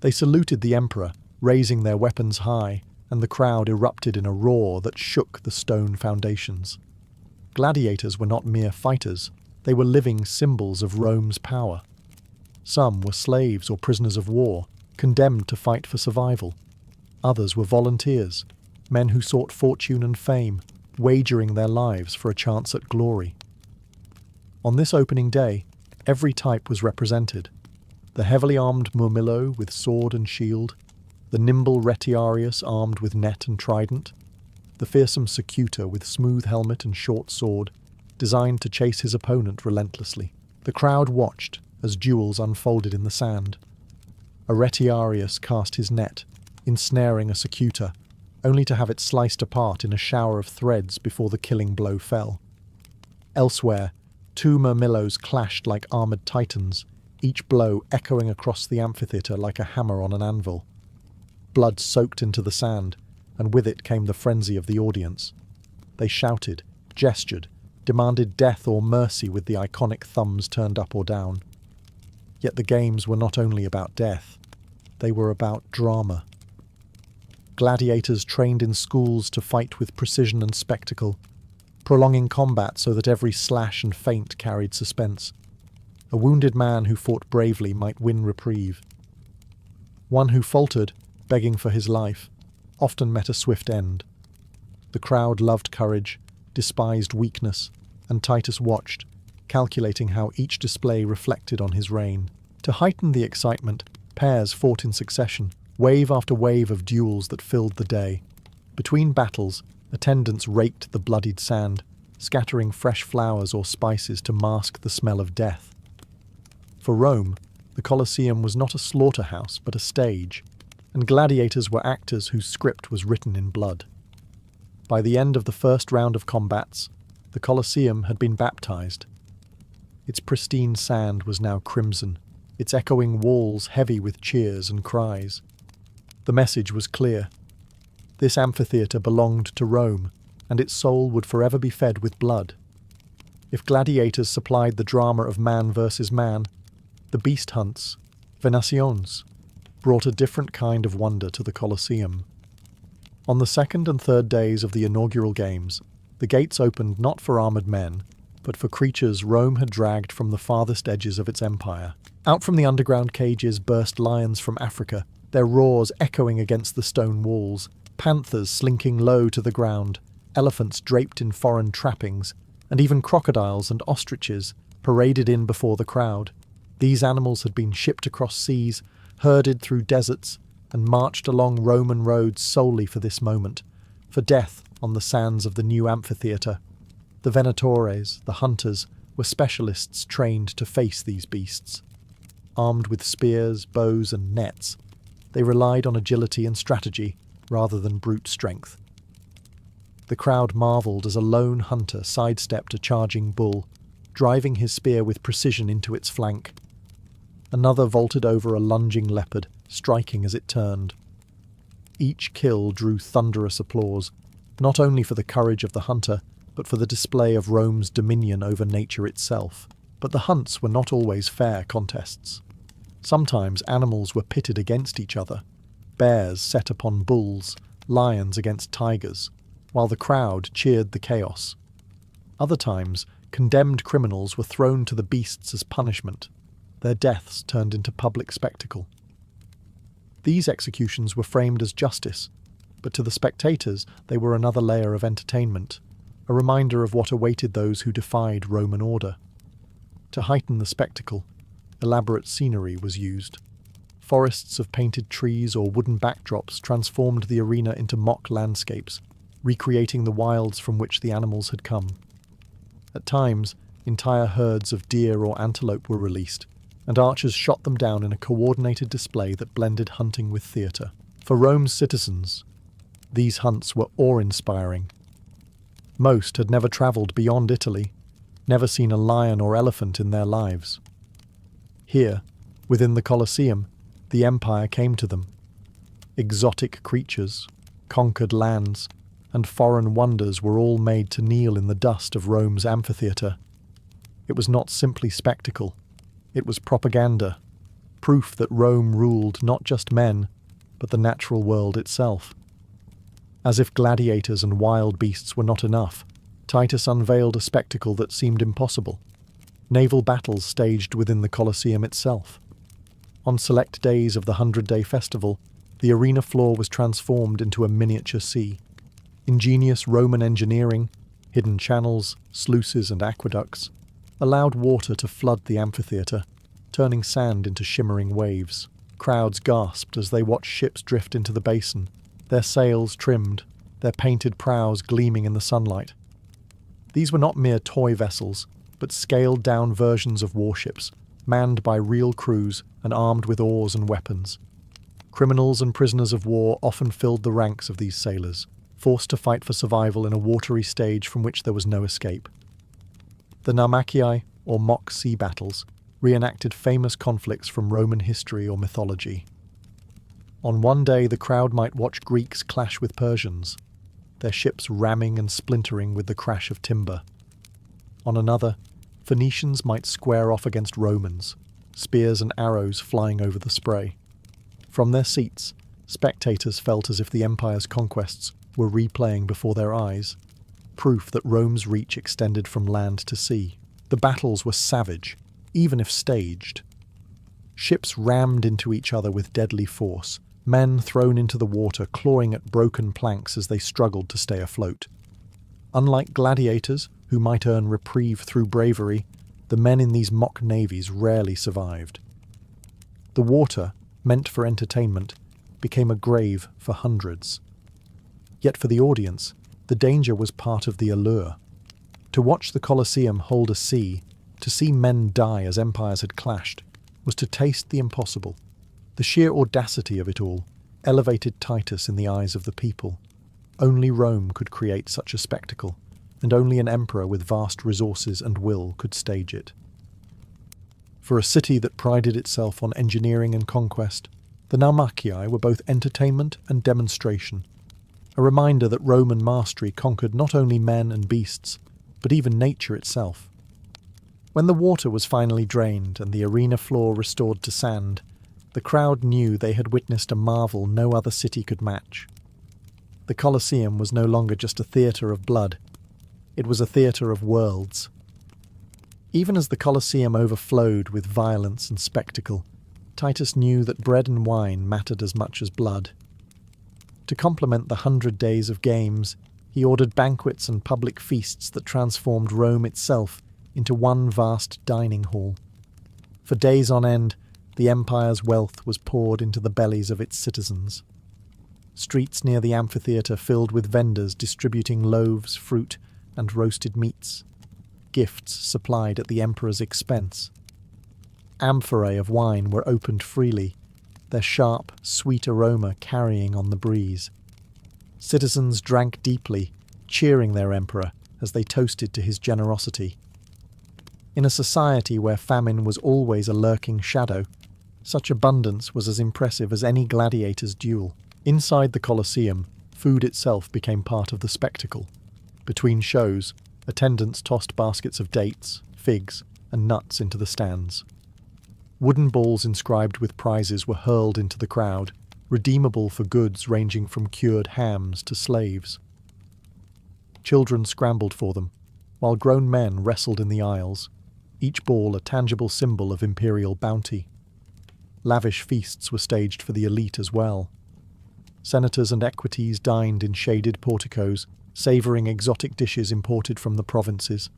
They saluted the emperor, raising their weapons high, and the crowd erupted in a roar that shook the stone foundations. Gladiators were not mere fighters, They were living symbols of Rome's power. Some were slaves or prisoners of war, condemned to fight for survival. Others were volunteers, men who sought fortune and fame, wagering their lives for a chance at glory. On this opening day, every type was represented. The heavily armed murmillo with sword and shield, the nimble retiarius armed with net and trident, the fearsome secutor with smooth helmet and short sword, designed to chase his opponent relentlessly. The crowd watched as duels unfolded in the sand. A retiarius cast his net, ensnaring a secutor, only to have it sliced apart in a shower of threads before the killing blow fell. Elsewhere, two murmillos clashed like armoured titans, each blow echoing across the amphitheatre like a hammer on an anvil. Blood soaked into the sand, and with it came the frenzy of the audience. They shouted, gestured, demanded death or mercy with the iconic thumbs turned up or down. Yet the games were not only about death, they were about drama. Gladiators trained in schools to fight with precision and spectacle, prolonging combat so that every slash and feint carried suspense. A wounded man who fought bravely might win reprieve. One who faltered, begging for his life, often met a swift end. The crowd loved courage, despised weakness, and Titus watched, calculating how each display reflected on his reign. To heighten the excitement, pairs fought in succession, wave after wave of duels that filled the day. Between battles, attendants raked the bloodied sand, scattering fresh flowers or spices to mask the smell of death. For Rome, the Colosseum was not a slaughterhouse but a stage, and gladiators were actors whose script was written in blood. By the end of the first round of combats, the Colosseum had been baptized. Its pristine sand was now crimson, its echoing walls heavy with cheers and cries. The message was clear. This amphitheatre belonged to Rome, and its soul would forever be fed with blood. If gladiators supplied the drama of man versus man, the beast hunts, venations, brought a different kind of wonder to the Colosseum. On the second and third days of the inaugural games, the gates opened not for armoured men, but for creatures Rome had dragged from the farthest edges of its empire. Out from the underground cages burst lions from Africa, their roars echoing against the stone walls, panthers slinking low to the ground, elephants draped in foreign trappings, and even crocodiles and ostriches paraded in before the crowd. These animals had been shipped across seas, herded through deserts, and marched along Roman roads solely for this moment, for death on the sands of the new amphitheatre. The venatores, the hunters, were specialists trained to face these beasts. Armed with spears, bows, and nets, they relied on agility and strategy rather than brute strength. The crowd marvelled as a lone hunter sidestepped a charging bull, driving his spear with precision into its flank. Another vaulted over a lunging leopard, striking as it turned. Each kill drew thunderous applause, not only for the courage of the hunter, but for the display of Rome's dominion over nature itself. But the hunts were not always fair contests. Sometimes animals were pitted against each other, bears set upon bulls, lions against tigers, while the crowd cheered the chaos. Other times, condemned criminals were thrown to the beasts as punishment, their deaths turned into public spectacle. These executions were framed as justice, but to the spectators they were another layer of entertainment, a reminder of what awaited those who defied Roman order. To heighten the spectacle, elaborate scenery was used. Forests of painted trees or wooden backdrops transformed the arena into mock landscapes, recreating the wilds from which the animals had come. At times, entire herds of deer or antelope were released, and archers shot them down in a coordinated display that blended hunting with theatre. For Rome's citizens, these hunts were awe-inspiring. Most had never travelled beyond Italy, never seen a lion or elephant in their lives. Here, within the Colosseum, the empire came to them. Exotic creatures, conquered lands, and foreign wonders were all made to kneel in the dust of Rome's amphitheatre. It was not simply spectacle, it was propaganda, proof that Rome ruled not just men, but the natural world itself. As if gladiators and wild beasts were not enough, Titus unveiled a spectacle that seemed impossible. naval battles staged within the Colosseum itself. On select days of the 100-day festival, the arena floor was transformed into a miniature sea. Ingenious Roman engineering, hidden channels, sluices and aqueducts, allowed water to flood the amphitheatre, turning sand into shimmering waves. Crowds gasped as they watched ships drift into the basin, their sails trimmed, their painted prows gleaming in the sunlight. These were not mere toy vessels, but scaled-down versions of warships, manned by real crews and armed with oars and weapons. Criminals and prisoners of war often filled the ranks of these sailors, forced to fight for survival in a watery stage from which there was no escape. The Naumachii, or mock sea battles, reenacted famous conflicts from Roman history or mythology. On one day the crowd might watch Greeks clash with Persians, their ships ramming and splintering with the crash of timber. On another, Phoenicians might square off against Romans, spears and arrows flying over the spray. From their seats, spectators felt as if the empire's conquests were replaying before their eyes, proof that Rome's reach extended from land to sea. The battles were savage, even if staged. Ships rammed into each other with deadly force, men thrown into the water clawing at broken planks as they struggled to stay afloat. Unlike gladiators, who might earn reprieve through bravery, the men in these mock navies rarely survived. The water, meant for entertainment, became a grave for hundreds. Yet for the audience, the danger was part of the allure. To watch the Colosseum hold a sea, to see men die as empires had clashed, was to taste the impossible. The sheer audacity of it all elevated Titus in the eyes of the people. Only Rome could create such a spectacle, and only an emperor with vast resources and will could stage it. For a city that prided itself on engineering and conquest, the Naumachii were both entertainment and demonstration, a reminder that Roman mastery conquered not only men and beasts, but even nature itself. When the water was finally drained and the arena floor restored to sand, the crowd knew they had witnessed a marvel no other city could match. The Colosseum was no longer just a theatre of blood, it was a theatre of worlds. Even as the Colosseum overflowed with violence and spectacle, Titus knew that bread and wine mattered as much as blood. To complement the 100 days of games, he ordered banquets and public feasts that transformed Rome itself into one vast dining hall. For days on end, the empire's wealth was poured into the bellies of its citizens. Streets near the amphitheatre filled with vendors distributing loaves, fruit, and roasted meats, gifts supplied at the emperor's expense. Amphorae of wine were opened freely, their sharp, sweet aroma carrying on the breeze. Citizens drank deeply, cheering their emperor as they toasted to his generosity. In a society where famine was always a lurking shadow, such abundance was as impressive as any gladiator's duel. Inside the Colosseum, food itself became part of the spectacle. Between shows, attendants tossed baskets of dates, figs, and nuts into the stands. Wooden balls inscribed with prizes were hurled into the crowd, redeemable for goods ranging from cured hams to slaves. Children scrambled for them, while grown men wrestled in the aisles, each ball a tangible symbol of imperial bounty. Lavish feasts were staged for the elite as well. Senators and equities dined in shaded porticos, savouring exotic dishes imported from the provinces.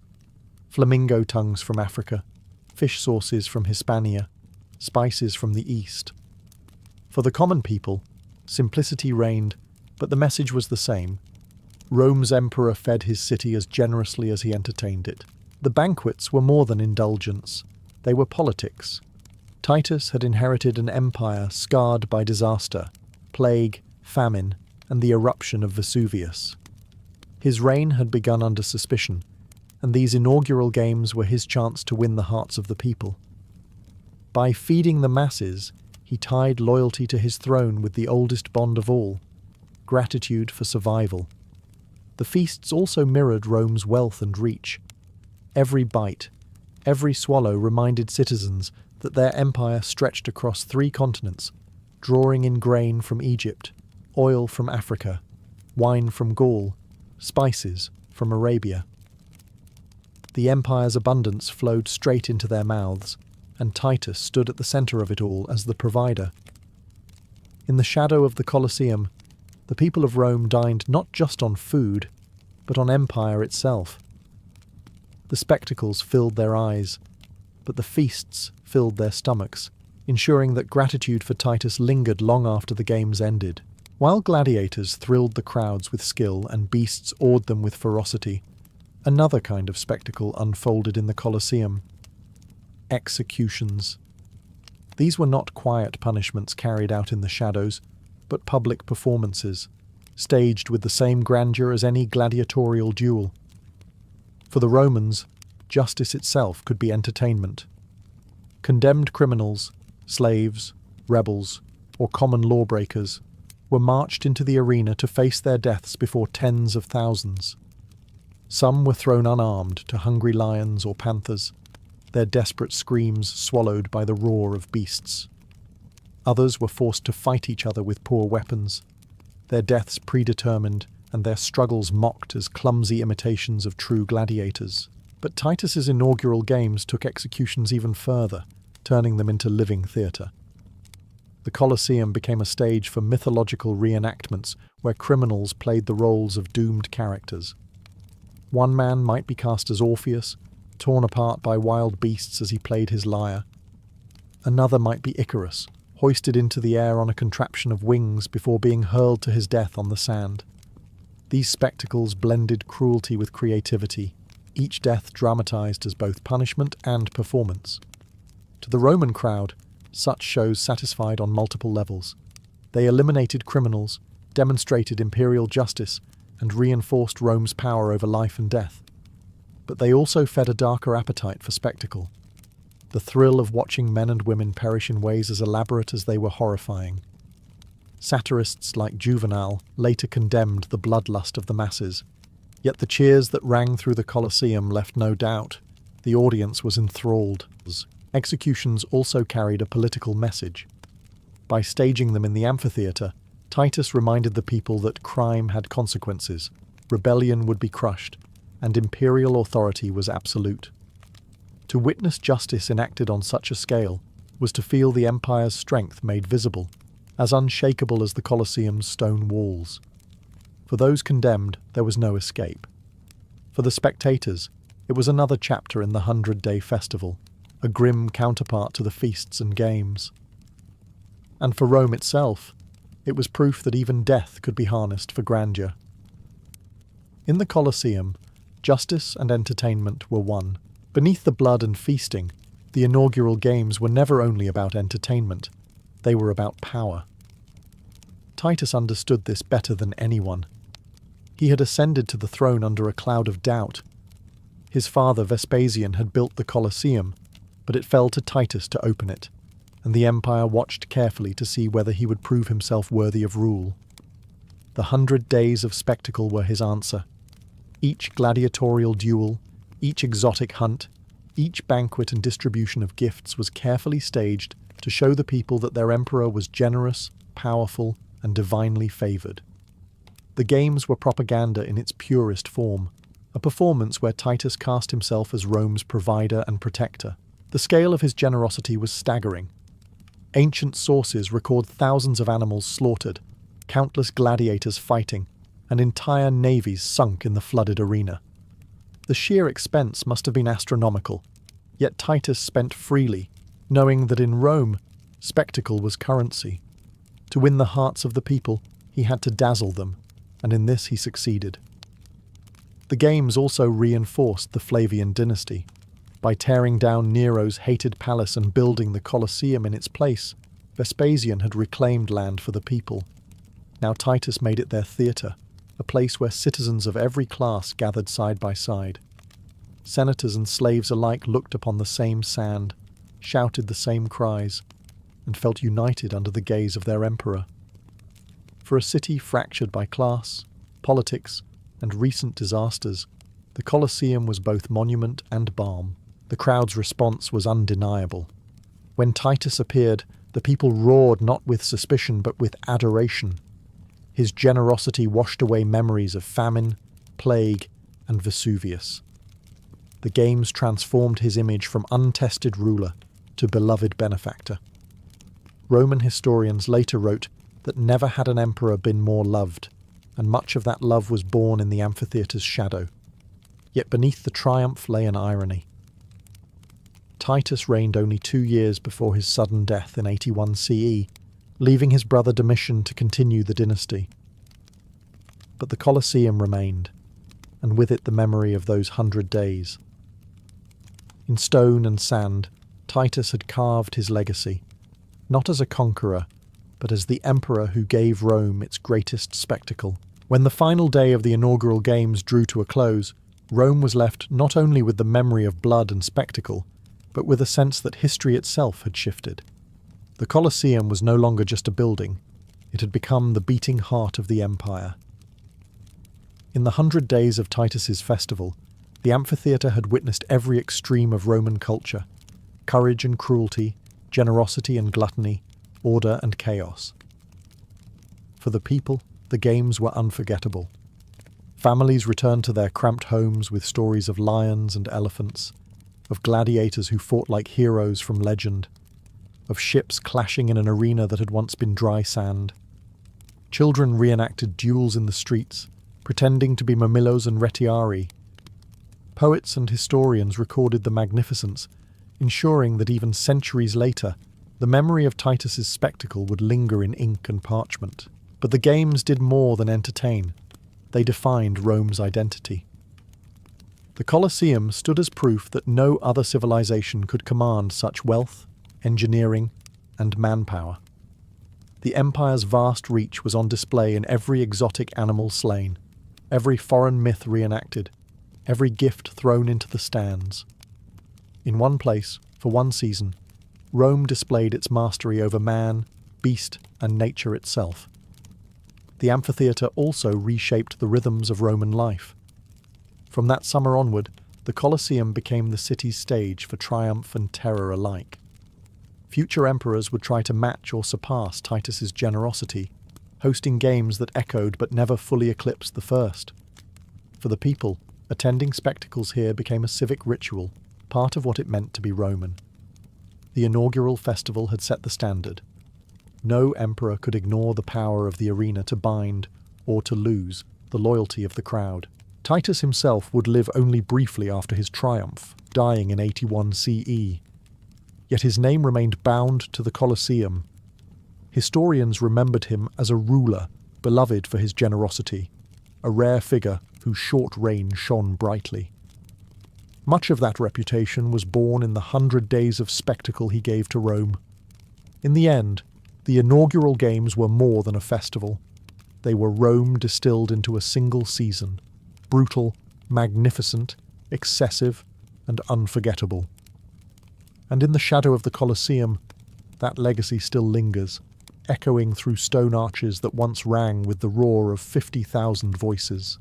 Flamingo tongues from Africa, fish sauces from Hispania, spices from the East. For the common people, simplicity reigned, but the message was the same. Rome's emperor fed his city as generously as he entertained it. The banquets were more than indulgence. They were politics. Titus had inherited an empire scarred by disaster, plague, famine, and the eruption of Vesuvius. His reign had begun under suspicion, and these inaugural games were his chance to win the hearts of the people. By feeding the masses, he tied loyalty to his throne with the oldest bond of all, gratitude for survival. The feasts also mirrored Rome's wealth and reach. Every bite, every swallow reminded citizens that their empire stretched across 3 continents, drawing in grain from Egypt, oil from Africa, wine from Gaul, spices from Arabia. The empire's abundance flowed straight into their mouths, and Titus stood at the centre of it all as the provider. In the shadow of the Colosseum, the people of Rome dined not just on food, but on empire itself. The spectacles filled their eyes, but the feasts filled their stomachs, ensuring that gratitude for Titus lingered long after the games ended. While gladiators thrilled the crowds with skill and beasts awed them with ferocity, another kind of spectacle unfolded in the Colosseum: executions. These were not quiet punishments carried out in the shadows, but public performances, staged with the same grandeur as any gladiatorial duel. For the Romans, justice itself could be entertainment. Condemned criminals, slaves, rebels, or common lawbreakers were marched into the arena to face their deaths before tens of thousands. Some were thrown unarmed to hungry lions or panthers, their desperate screams swallowed by the roar of beasts. Others were forced to fight each other with poor weapons, their deaths predetermined and their struggles mocked as clumsy imitations of true gladiators. But Titus's inaugural games took executions even further, turning them into living theatre. The Colosseum became a stage for mythological reenactments where criminals played the roles of doomed characters. One man might be cast as Orpheus, torn apart by wild beasts as he played his lyre. Another might be Icarus, hoisted into the air on a contraption of wings before being hurled to his death on the sand. These spectacles blended cruelty with creativity, each death dramatized as both punishment and performance. To the Roman crowd, such shows satisfied on multiple levels. They eliminated criminals, demonstrated imperial justice, and reinforced Rome's power over life and death. But they also fed a darker appetite for spectacle. The thrill of watching men and women perish in ways as elaborate as they were horrifying. Satirists like Juvenal later condemned the bloodlust of the masses, yet the cheers that rang through the Colosseum left no doubt. The audience was enthralled. Executions also carried a political message. By staging them in the amphitheatre, Titus reminded the people that crime had consequences, rebellion would be crushed, and imperial authority was absolute. To witness justice enacted on such a scale was to feel the empire's strength made visible, as unshakable as the Colosseum's stone walls. For those condemned, there was no escape. For the spectators, it was another chapter in the 100-day festival, a grim counterpart to the feasts and games. And for Rome itself, it was proof that even death could be harnessed for grandeur. In the Colosseum, justice and entertainment were one. Beneath the blood and feasting, the inaugural games were never only about entertainment, they were about power. Titus understood this better than anyone. He had ascended to the throne under a cloud of doubt. His father Vespasian had built the Colosseum, but it fell to Titus to open it, and the empire watched carefully to see whether he would prove himself worthy of rule. The 100 days of spectacle were his answer. Each gladiatorial duel, each exotic hunt, each banquet and distribution of gifts was carefully staged to show the people that their emperor was generous, powerful, and divinely favoured. The games were propaganda in its purest form, a performance where Titus cast himself as Rome's provider and protector. The scale of his generosity was staggering. Ancient sources record thousands of animals slaughtered, countless gladiators fighting, and entire navies sunk in the flooded arena. The sheer expense must have been astronomical, yet Titus spent freely, knowing that in Rome, spectacle was currency. To win the hearts of the people, he had to dazzle them, and in this he succeeded. The games also reinforced the Flavian dynasty. By tearing down Nero's hated palace and building the Colosseum in its place, Vespasian had reclaimed land for the people. Now Titus made it their theatre, a place where citizens of every class gathered side by side. Senators and slaves alike looked upon the same sand, shouted the same cries, and felt united under the gaze of their emperor. For a city fractured by class, politics, and recent disasters, the Colosseum was both monument and balm. The crowd's response was undeniable. When Titus appeared, the people roared not with suspicion but with adoration. His generosity washed away memories of famine, plague, and Vesuvius. the games transformed his image from untested ruler to beloved benefactor. Roman historians later wrote that never had an emperor been more loved, and much of that love was born in the amphitheatre's shadow. Yet beneath the triumph lay an irony. Titus reigned only 2 years before his sudden death in 81 CE, leaving his brother Domitian to continue the dynasty. But the Colosseum remained, and with it the memory of those 100 days. In stone and sand, Titus had carved his legacy, not as a conqueror, but as the emperor who gave Rome its greatest spectacle. When the final day of the inaugural games drew to a close, Rome was left not only with the memory of blood and spectacle, but with a sense that history itself had shifted. The Colosseum was no longer just a building, it had become the beating heart of the empire. In the 100 days of Titus's festival, the amphitheatre had witnessed every extreme of Roman culture: courage and cruelty, generosity and gluttony, order and chaos. For the people, the games were unforgettable. Families returned to their cramped homes with stories of lions and elephants, of gladiators who fought like heroes from legend, of ships clashing in an arena that had once been dry sand. Children reenacted duels in the streets, pretending to be Mamillos and Retiari. Poets and historians recorded the magnificence, ensuring that even centuries later, the memory of Titus's spectacle would linger in ink and parchment. But the games did more than entertain. They defined Rome's identity. The Colosseum stood as proof that no other civilization could command such wealth, engineering, and manpower. The empire's vast reach was on display in every exotic animal slain, every foreign myth reenacted, every gift thrown into the stands. In one place, for one season, Rome displayed its mastery over man, beast, and nature itself. The amphitheatre also reshaped the rhythms of Roman life. From that summer onward, the Colosseum became the city's stage for triumph and terror alike. Future emperors would try to match or surpass Titus's generosity, hosting games that echoed but never fully eclipsed the first. For the people, attending spectacles here became a civic ritual, part of what it meant to be Roman. The inaugural festival had set the standard. No emperor could ignore the power of the arena to bind, or to lose, the loyalty of the crowd. Titus himself would live only briefly after his triumph, dying in 81 CE. Yet his name remained bound to the Colosseum. Historians remembered him as a ruler, beloved for his generosity, a rare figure whose short reign shone brightly. Much of that reputation was born in the 100 days of spectacle he gave to Rome. In the end, the inaugural games were more than a festival. They were Rome distilled into a single season, brutal, magnificent, excessive, and unforgettable. And in the shadow of the Colosseum, that legacy still lingers, echoing through stone arches that once rang with the roar of 50,000 voices.